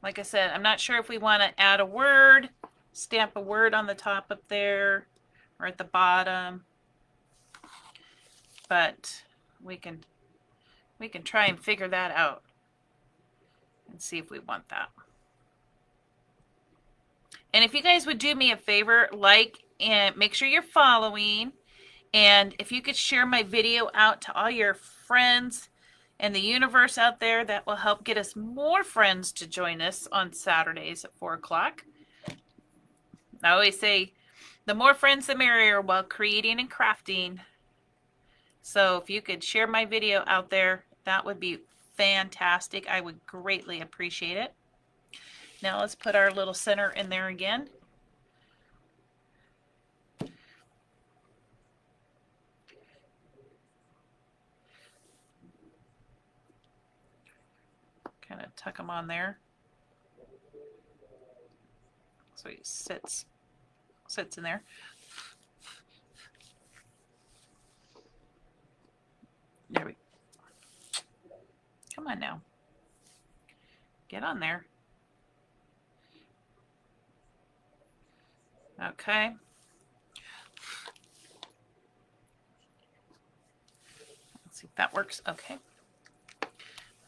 Like I said, I'm not sure if we want to add a word, stamp a word on the top up there or at the bottom. But we can try and figure that out and see if we want that. And if you guys would do me a favor, like and make sure you're following. And if you could share my video out to all your friends and the universe out there, that will help get us more friends to join us on Saturdays at 4 o'clock. I always say the more friends, the merrier while creating and crafting. So if you could share my video out there, that would be fantastic. I would greatly appreciate it. Now let's put our little center in there again. Kind of tuck them on there. So he sits in there. There we go. Come on now. Get on there. Okay. Let's see if that works. Okay.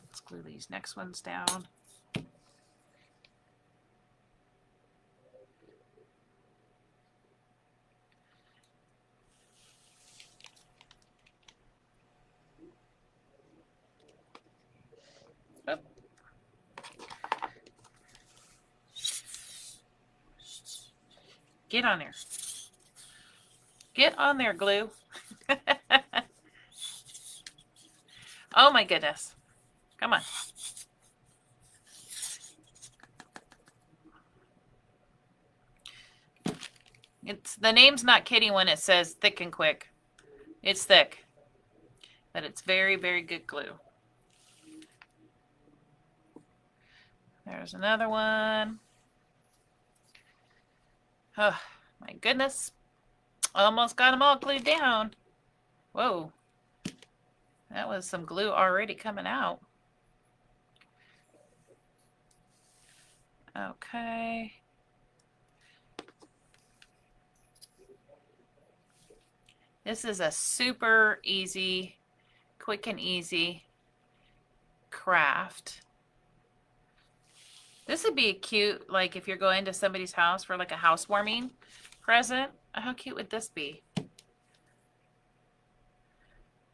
Let's glue these next ones down. Oh. Get on there. Get on there, glue. Oh my goodness. Come on. The name's not kidding when it says thick and quick. It's thick, but it's very, very good glue. There's another one. Oh, my goodness. Almost got them all glued down. Whoa. That was some glue already coming out. Okay. This is a super easy, quick and easy craft. This would be cute, like if you're going to somebody's house for like a housewarming present. How cute would this be?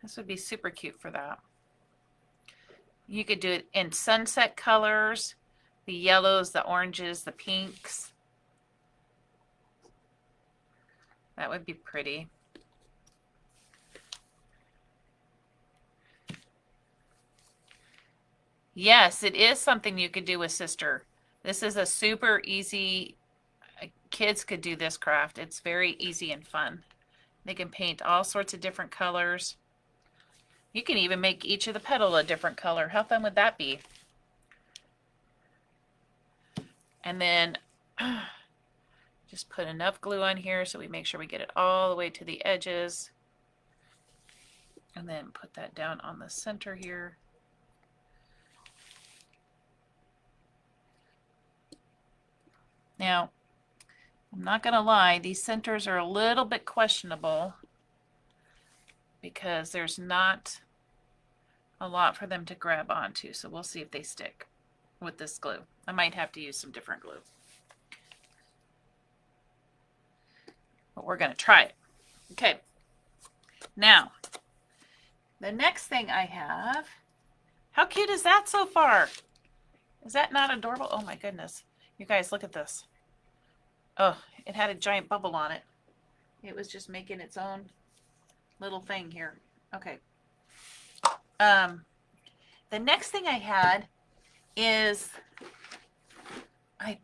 This would be super cute for that. You could do it in sunset colors, the yellows, the oranges, the pinks. That would be pretty. Yes, it is something you could do with sister. This is a super easy, kids could do this craft. It's very easy and fun. They can paint all sorts of different colors. You can even make each of the petal a different color. How fun would that be? And then just put enough glue on here so we make sure we get it all the way to the edges. And then put that down on the center here. Now, I'm not going to lie, these centers are a little bit questionable because there's not a lot for them to grab onto. So we'll see if they stick with this glue. I might have to use some different glue. But we're going to try it. Okay. Now, the next thing I have, how cute is that so far? Is that not adorable? Oh my goodness. You guys, look at this. Oh, it had a giant bubble on it. It was just making its own little thing here. Okay. The next thing I had is I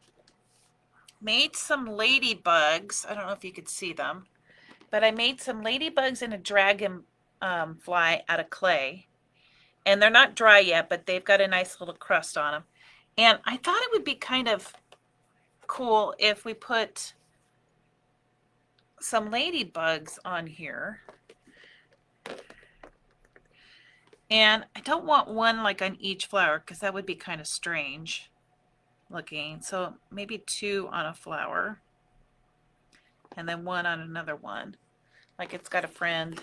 made some ladybugs. I don't know if you could see them, but I made some ladybugs and a dragon fly out of clay. And they're not dry yet, but they've got a nice little crust on them. And I thought it would be kind of cool if we put some ladybugs on here. And I don't want one like on each flower because that would be kind of strange looking. So maybe two on a flower and then one on another one. Like it's got a friend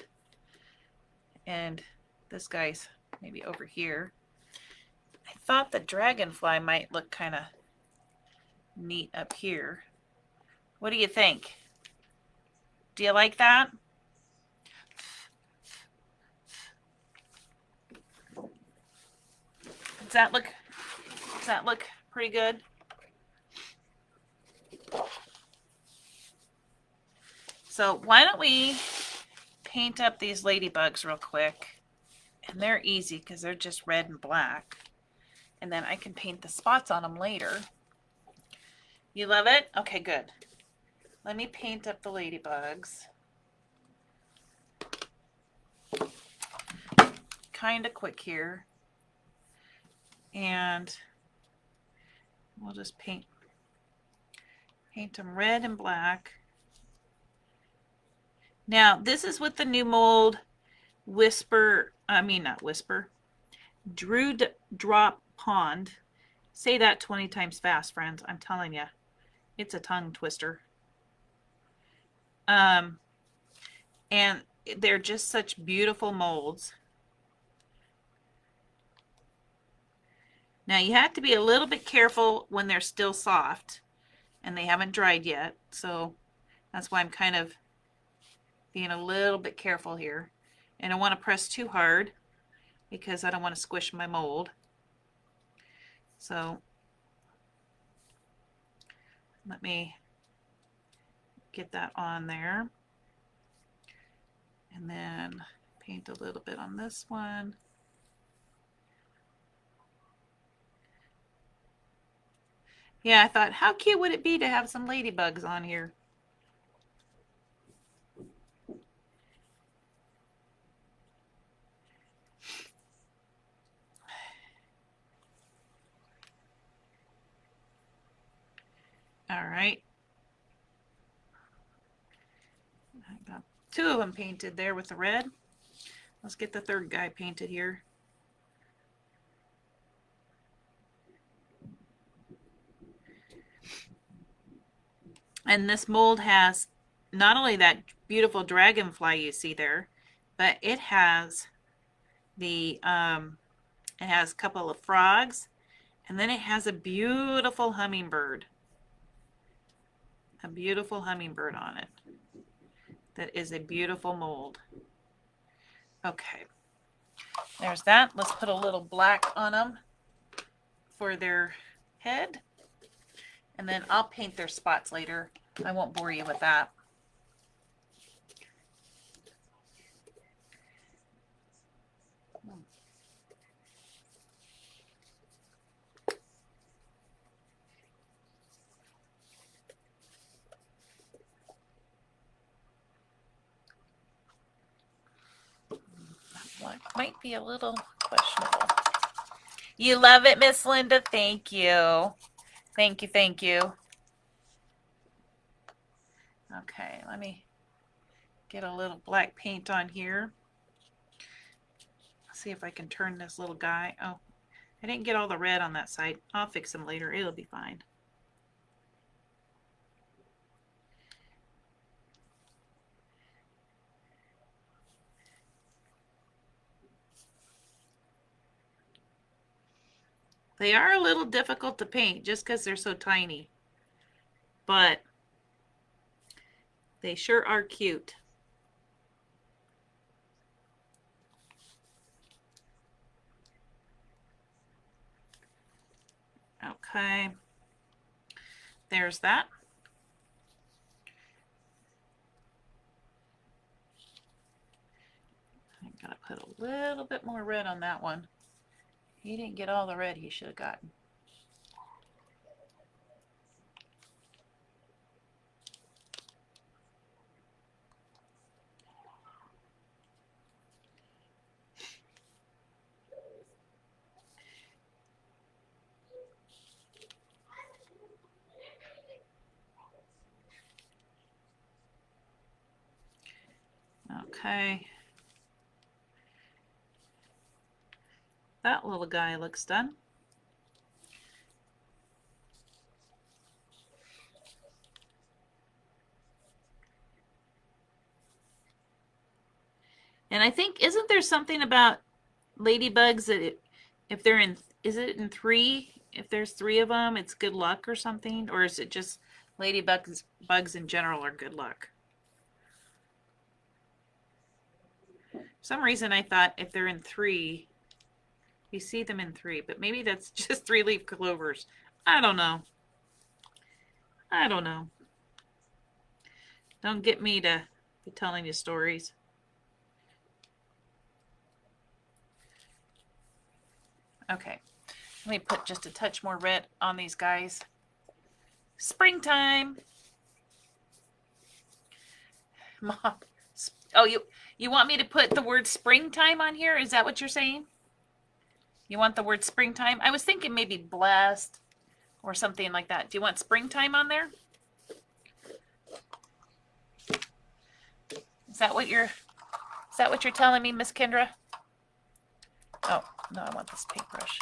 and this guy's maybe over here. I thought the dragonfly might look kind of neat up here. What do you think? Do you like that? Does that look pretty good? So why don't we paint up these ladybugs real quick? And they're easy because they're just red and black. And then I can paint the spots on them later. You love it? Okay, good. Let me paint up the ladybugs. Kind of quick here. And we'll just paint them red and black. Now, this is with the new mold Drew Drop Pond. Say that 20 times fast, friends. I'm telling you. It's a tongue twister. And they're just such beautiful molds. Now, you have to be a little bit careful when they're still soft and they haven't dried yet. So that's why I'm kind of being a little bit careful here. And I want to press too hard because I don't want to squish my mold. So let me get that on there. And then paint a little bit on this one. Yeah, I thought, how cute would it be to have some ladybugs on here? All right. I got 2 of them painted there with the red. Let's get the third guy painted here. And this mold has not only that beautiful dragonfly you see there, but it has the it has a couple of frogs, and then it has a beautiful hummingbird. A beautiful hummingbird on it. That is a beautiful mold. Okay. There's that. Let's put a little black on them for their head. And then I'll paint their spots later. I won't bore you with that. That might be a little questionable. You love it, Miss Linda? Thank you. Thank you, thank you. Okay, let me get a little black paint on here. See if I can turn this little guy. Oh, I didn't get all the red on that side. I'll fix them later. It'll be fine. They are a little difficult to paint just because they're so tiny. But they sure are cute. Okay. There's that. I gotta put a little bit more red on that one. He didn't get all the red he should have gotten. Okay. That little guy looks done. And I think, isn't there something about ladybugs that if they're in, is it in 3? If there's 3 of them, it's good luck or something? Or is it just bugs in general are good luck. For some reason I thought if they're in 3, you see them in 3, but maybe that's just 3-leaf clovers. I don't know. I don't know. Don't get me to be telling you stories. Okay, let me put just a touch more red on these guys. Springtime. Mom. Oh, you want me to put the word springtime on here? Is that what you're saying? You want the word springtime? I was thinking maybe blessed or something like that. Do you want springtime on there? Is that what you're telling me, Miss Kendra? Oh, no, I want this paintbrush.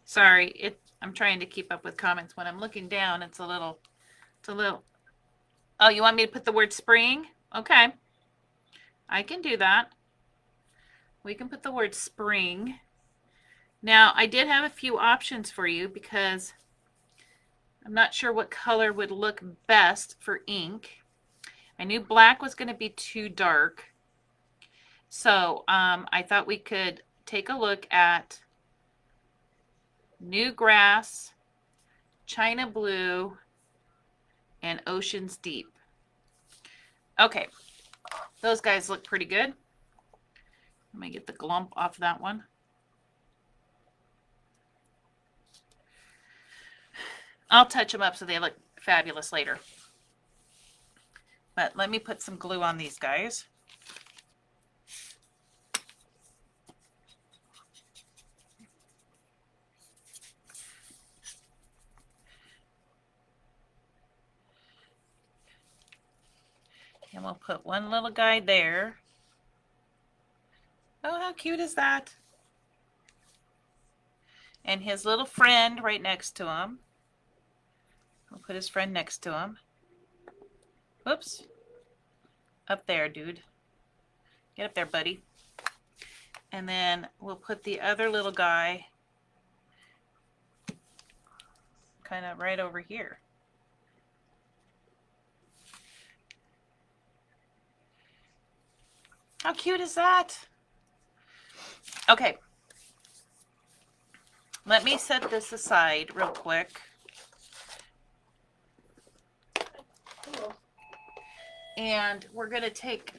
Sorry, I'm trying to keep up with comments. When I'm looking down, it's a little. Oh, you want me to put the word spring? Okay. I can do that. We can put the word spring. Now, I did have a few options for you because I'm not sure what color would look best for ink. I knew black was going to be too dark. So I thought we could take a look at New Grass, China Blue, and Ocean's Deep. Okay, those guys look pretty good. Let me get the glump off that one. I'll touch them up so they look fabulous later. But let me put some glue on these guys. And we'll put one little guy there. Oh, how cute is that? And his little friend right next to him. We'll put his friend next to him. Whoops. Up there, dude. Get up there, buddy. And then we'll put the other little guy kind of right over here. How cute is that? Okay. Let me set this aside real quick. And we're going to take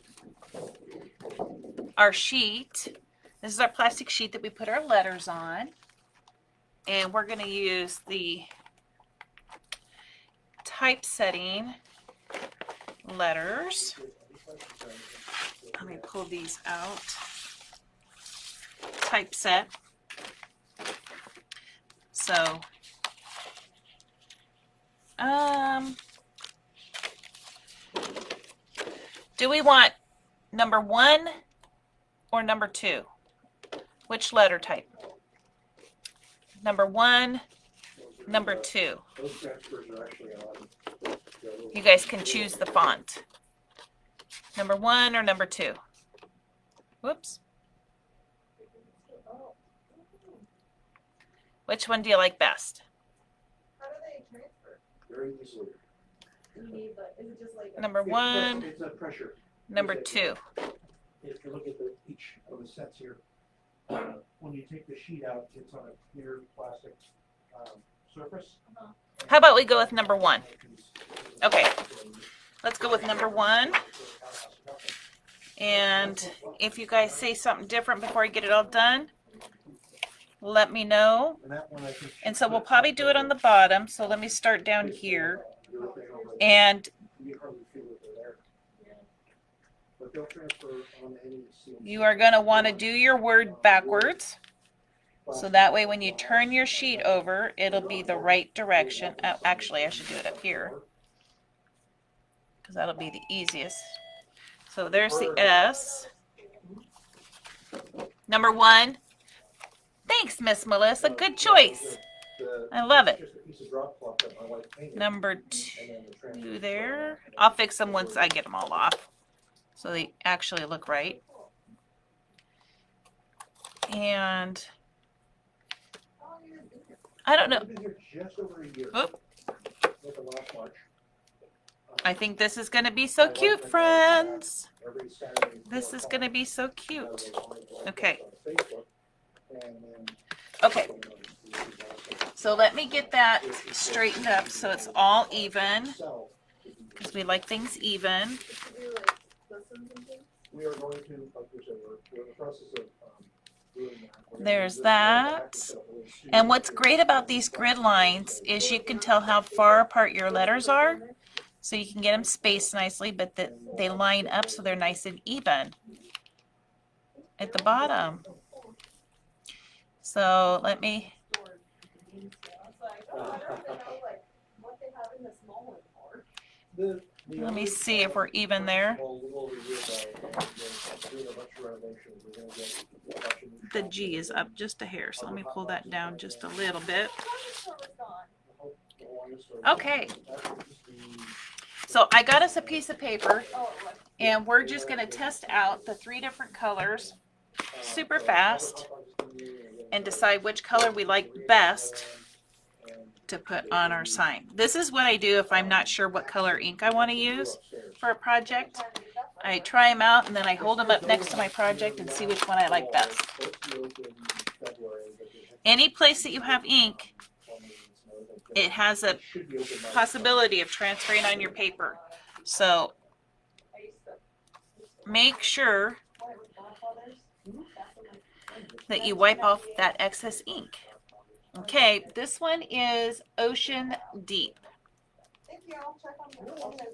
our sheet. This is our plastic sheet that we put our letters on. And we're going to use the typesetting letters. Let me pull these out. Typeset. So, do we want number 1 or number 2? Which letter type? Number 1, number 2. Those transfers are actually on. You guys can choose the font. Number 1 or number 2? Whoops. Which one do you like best? How do they transfer? Very easily. You need, like, is it just like Number 1, It's a pressure. number 2. If you look at each of the sets here, when you take the sheet out, it's on a clear plastic surface. How about we go with number 1? Okay. Let's go with number 1. And if you guys say something different before I get it all done, let me know. And so we'll probably do it on the bottom. So let me start down here. And you are going to want to do your word backwards. So that way when you turn your sheet over, it'll be the right direction. Oh, actually, I should do it up here, because that'll be the easiest. So there's the S. Number 1. Thanks, Miss Melissa. Good choice. I love it. Number 2 there. I'll fix them once I get them all off, so they actually look right. And How long have you been here? I don't know. I've been here just over a year. Oop. Like the last March. I think this is going to be so cute, friends. Every Saturday. This is going to be so cute. Okay. Okay. Okay. So let me get that straightened up so it's all even, because we like things even. To do like lessons and things? We are going to, like we said, we're in the process of doing that. There's that. And what's great about these grid lines is you can tell how far apart your letters are, so you can get them spaced nicely, but that they line up so they're nice and even at the bottom. So let me, I was like, oh, I don't even know like what they have in the small one for. let me see if we're even there. The G is up just a hair, so let me pull that down just a little bit. Okay. So I got us a piece of paper, and we're just going to test out the 3 different colors super fast and decide which color we like best to put on our sign. This is what I do if I'm not sure what color ink I want to use for a project. I try them out and then I hold them up next to my project and see which one I like best. Any place that you have ink, it has a possibility of transferring on your paper. So make sure that you wipe off that excess ink. Okay, this one is Ocean Deep. Thank you, I'll check on that.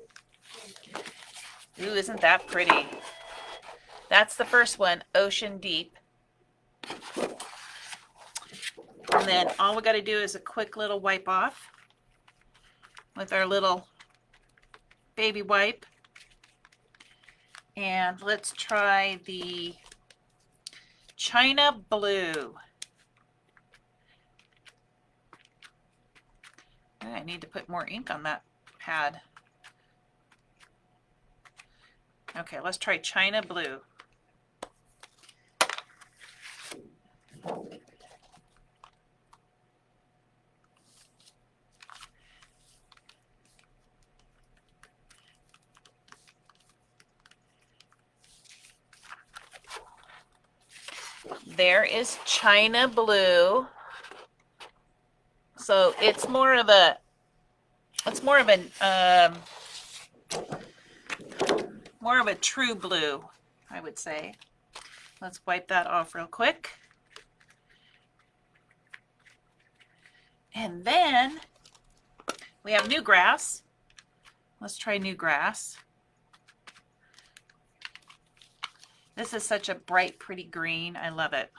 Ooh, isn't that pretty? That's the first one, Ocean Deep. And then all we got to do is a quick little wipe off with our little baby wipe. And let's try the China Blue. I need to put more ink on that pad. Okay, let's try China Blue. There is China Blue. So it's more of a true blue, I would say. Let's wipe that off real quick. And then we have New Grass. Let's try New Grass. This is such a bright, pretty green. I love it.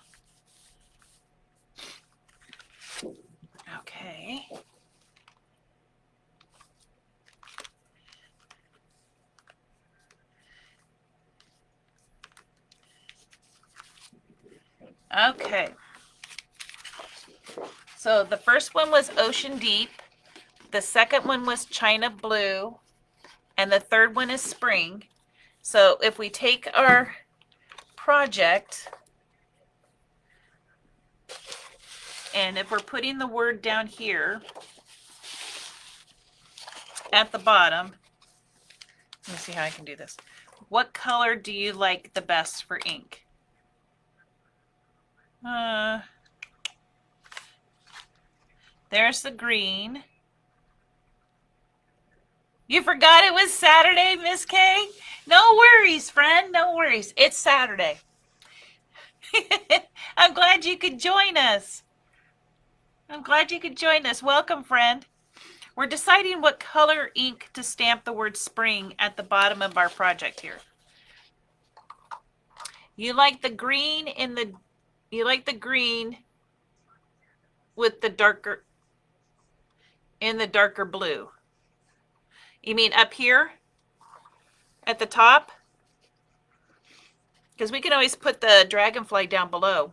Okay. Okay. So the first one was Ocean Deep. The second one was China Blue. And the third one is Spring. So if we take our project, and if we're putting the word down here at the bottom, let me see how I can do this. What color do you like the best for ink? There's the green. You forgot it was Saturday, Miss Kay? No worries, friend. No worries. It's Saturday. I'm glad you could join us. I'm glad you could join us. Welcome, friend. We're deciding what color ink to stamp the word spring at the bottom of our project here. You like the green with the darker blue. You mean up here at the top? Because we can always put the dragonfly down below.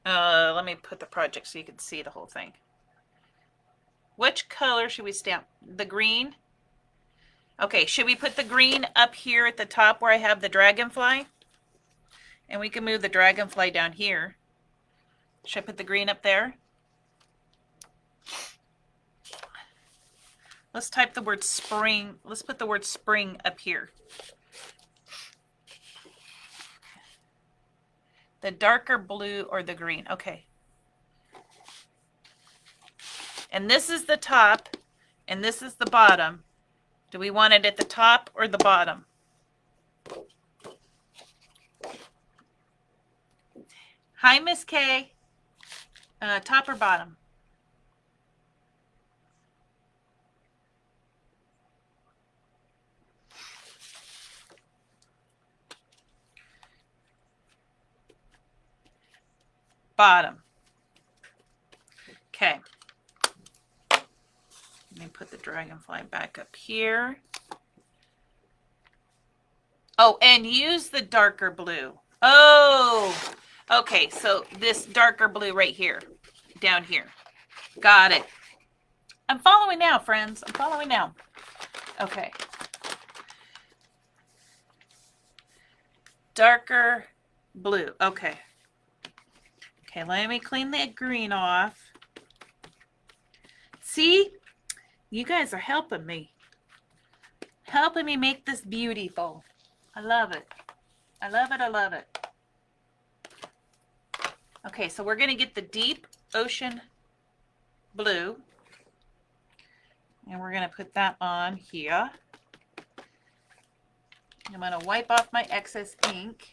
Let me put the project so you can see the whole thing. Which color should we stamp? The green? Okay, should we put the green up here at the top where I have the dragonfly? And we can move the dragonfly down here. Should I put the green up there? Let's type the word spring. Let's put the word spring up here. The darker blue or the green. Okay. And this is the top, and this is the bottom. Do we want it at the top or the bottom? Hi, Miss K. Top or bottom? Bottom. Okay. Let me put the dragonfly back up here. Oh, and use the darker blue. Oh, okay. So this darker blue right here, down here. Got it. I'm following now, friends. I'm following now. Okay. Darker blue. Okay. Okay, let me clean that green off. See? You guys are helping me. Helping me make this beautiful. I love it. I love it. I love it. Okay, so we're going to get the deep ocean blue. And we're going to put that on here. I'm going to wipe off my excess ink.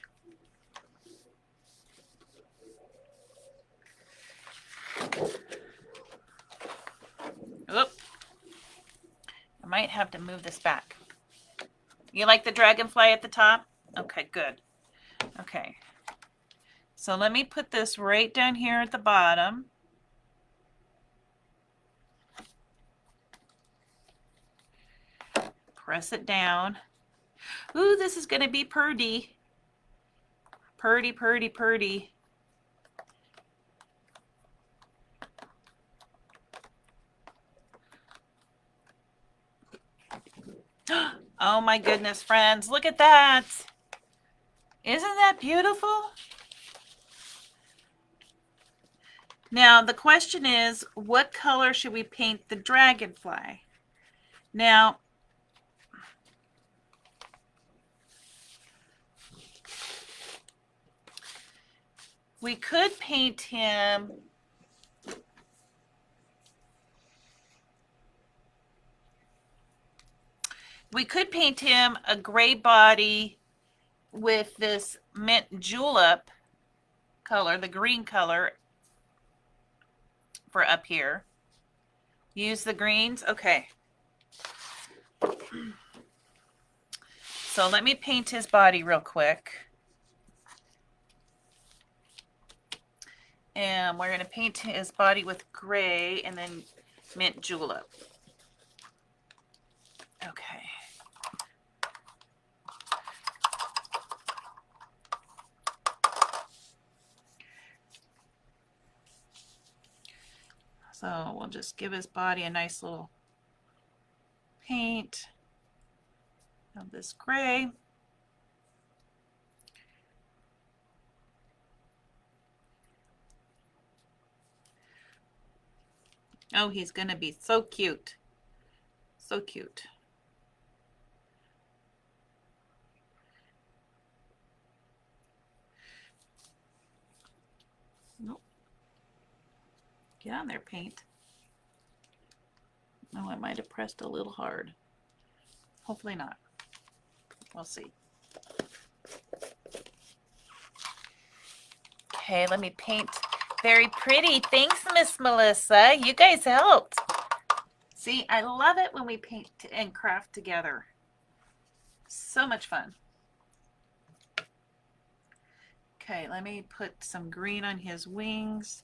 Oop. I might have to move this back. You like the dragonfly at the top? Okay, good. Okay. So let me put this right down here at the bottom. Press it down. Ooh, this is going to be purdy. Purdy, purdy, purdy. Oh my goodness, friends, look at that. Isn't that beautiful? Now, the question is, what color should we paint the dragonfly? Now, we could paint him a gray body with this mint julep color, the green color for up here. Use the greens. Okay. So let me paint his body real quick. And we're going to paint his body with gray and then mint julep. Okay. So we'll just give his body a nice little paint of this gray. Oh, he's going to be so cute. So cute. Nope. Get on there, paint. Oh, I might have pressed a little hard. Hopefully not. We'll see. Okay, let me paint. Very pretty. Thanks, Miss Melissa. You guys helped. See, I love it when we paint and craft together. So much fun. Okay, let me put some green on his wings.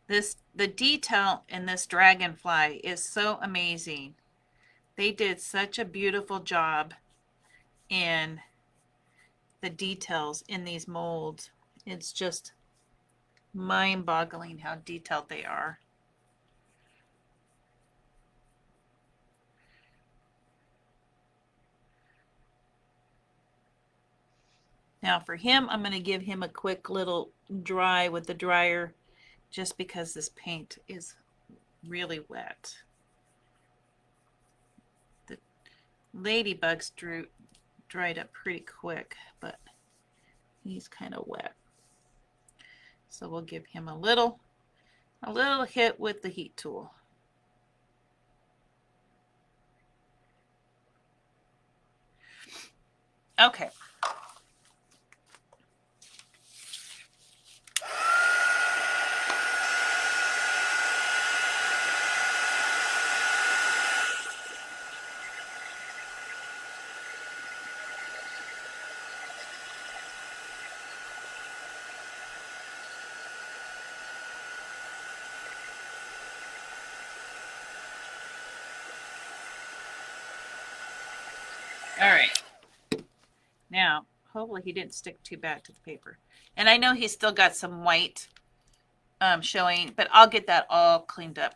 the detail in this dragonfly is so amazing. They did such a beautiful job in the details in these molds. It's just mind-boggling how detailed they are. Now for him, I'm going to give him a quick little dry with the dryer just because this paint is really wet. The ladybugs dried up pretty quick, but he's kind of wet. So we'll give him a little hit with the heat tool. Okay. All right. Now, hopefully he didn't stick too bad to the paper. And I know he's still got some white showing, but I'll get that all cleaned up.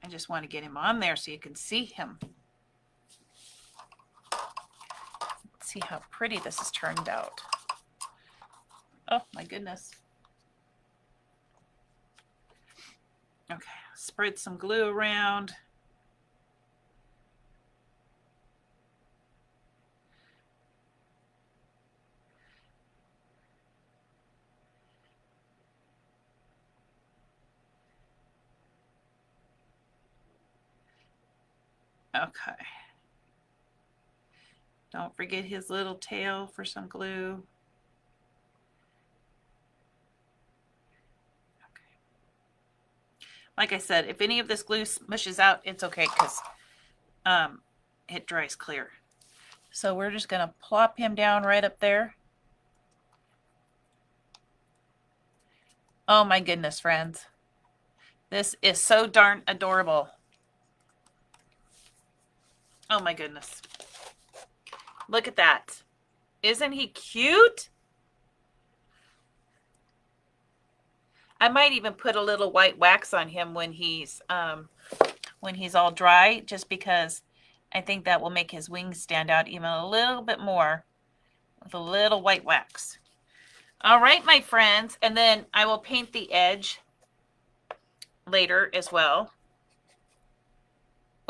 I just want to get him on there so you can see him. Let's see how pretty this has turned out. Oh my goodness. Okay, spread some glue around. Okay. Don't forget his little tail for some glue. Okay. Like I said, if any of this glue smushes out, it's okay because it dries clear. So we're just going to plop him down right up there. Oh my goodness, friends. This is so darn adorable. Oh my goodness. Look at that. Isn't he cute? I might even put a little white wax on him when he's all dry, just because I think that will make his wings stand out even a little bit more with a little white wax. All right, my friends, and then I will paint the edge later as well.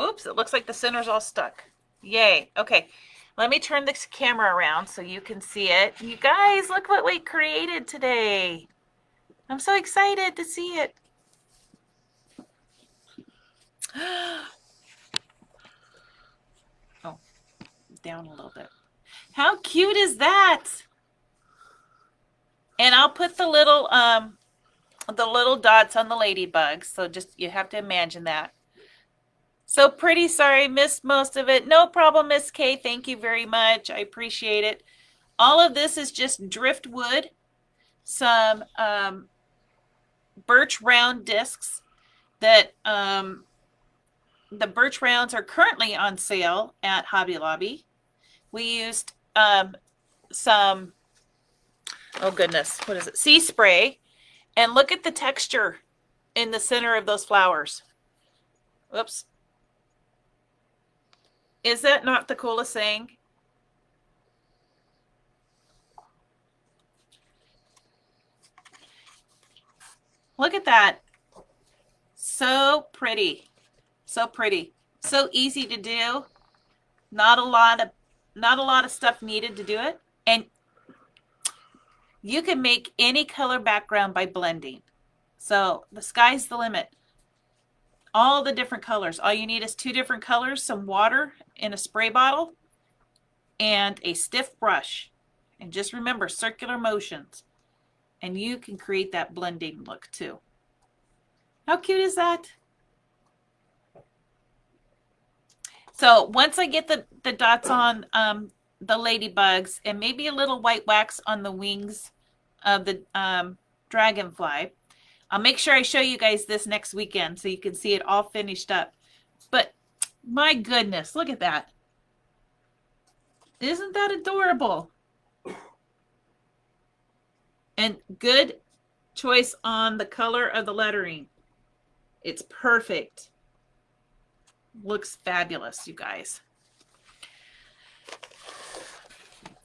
Oops, it looks like the center's all stuck. Yay. Okay, let me turn this camera around so you can see it. You guys, look what we created today. I'm so excited to see it. Oh, down a little bit. How cute is that? And I'll put the little dots on the ladybugs. So just, you have to imagine that. So pretty. Sorry, missed most of it. No problem, Miss K. Thank you very much. I appreciate it. All of this is just driftwood, some birch round discs that the birch rounds are currently on sale at Hobby Lobby. We used some, oh goodness, what is it? Sea spray. And look at the texture in the center of those flowers. Whoops. Is that not the coolest thing? Look at that. So pretty. So pretty. So easy to do. Not a lot of stuff needed to do it. And you can make any color background by blending. So the sky's the limit. All the different colors. All you need is 2 different colors, some water in a spray bottle, and a stiff brush. And just remember, circular motions. And you can create that blending look too. How cute is that? So once I get the dots on the ladybugs and maybe a little white wax on the wings of the dragonfly, I'll make sure I show you guys this next weekend so you can see it all finished up. But my goodness, look at that. Isn't that adorable? And good choice on the color of the lettering. It's perfect. Looks fabulous, you guys.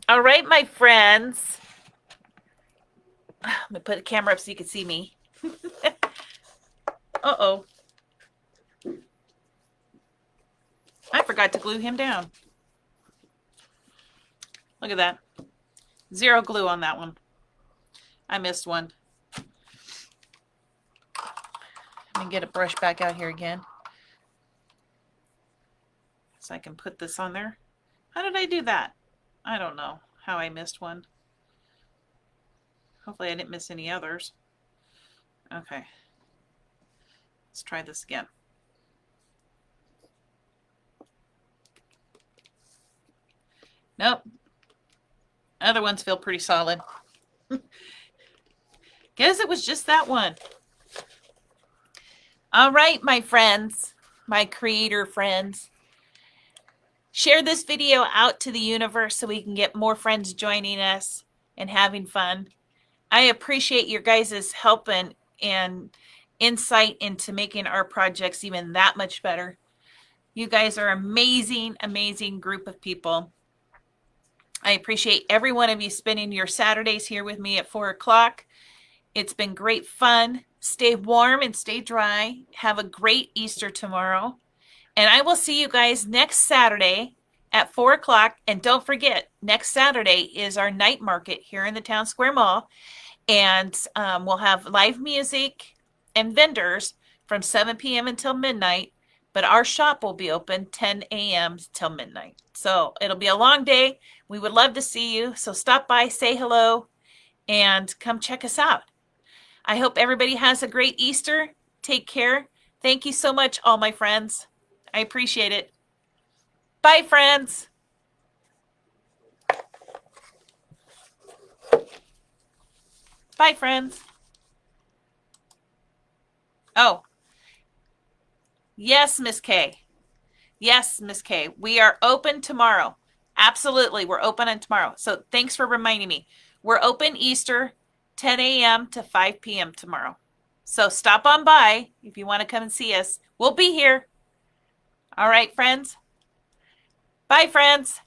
All right, my friends. Let me put the camera up so you can see me. Uh-oh. I forgot to glue him down. Look at that. Zero glue on that one. I missed one. Let me get a brush back out here again. So I can put this on there. How did I do that? I don't know how I missed one. Hopefully I didn't miss any others. Okay. Let's try this again. Nope. Other ones feel pretty solid. Guess it was just that one. All right, my friends, my creator friends. Share this video out to the universe so we can get more friends joining us and having fun. I appreciate your guys' help and insight into making our projects even that much better. You guys are amazing, amazing group of people. I appreciate every one of you spending your Saturdays here with me at 4 o'clock. It's been great fun. Stay warm and stay dry. Have a great Easter tomorrow. And I will see you guys next Saturday at 4 o'clock. And don't forget, next Saturday is our night market here in the Town Square Mall. And we'll have live music and vendors from 7 p.m. until midnight. But our shop will be open 10 a.m. till midnight. So it'll be a long day. We would love to see you. So stop by, say hello, and come check us out. I hope everybody has a great Easter. Take care. Thank you so much, all my friends. I appreciate it. Bye, friends. Bye, friends. Oh. Yes, Miss Kay. Yes, Miss Kay. We are open tomorrow. Absolutely. We're open on tomorrow. So thanks for reminding me. We're open Easter 10 a.m. to 5 p.m. tomorrow. So stop on by if you want to come and see us. We'll be here. All right, friends. Bye, friends.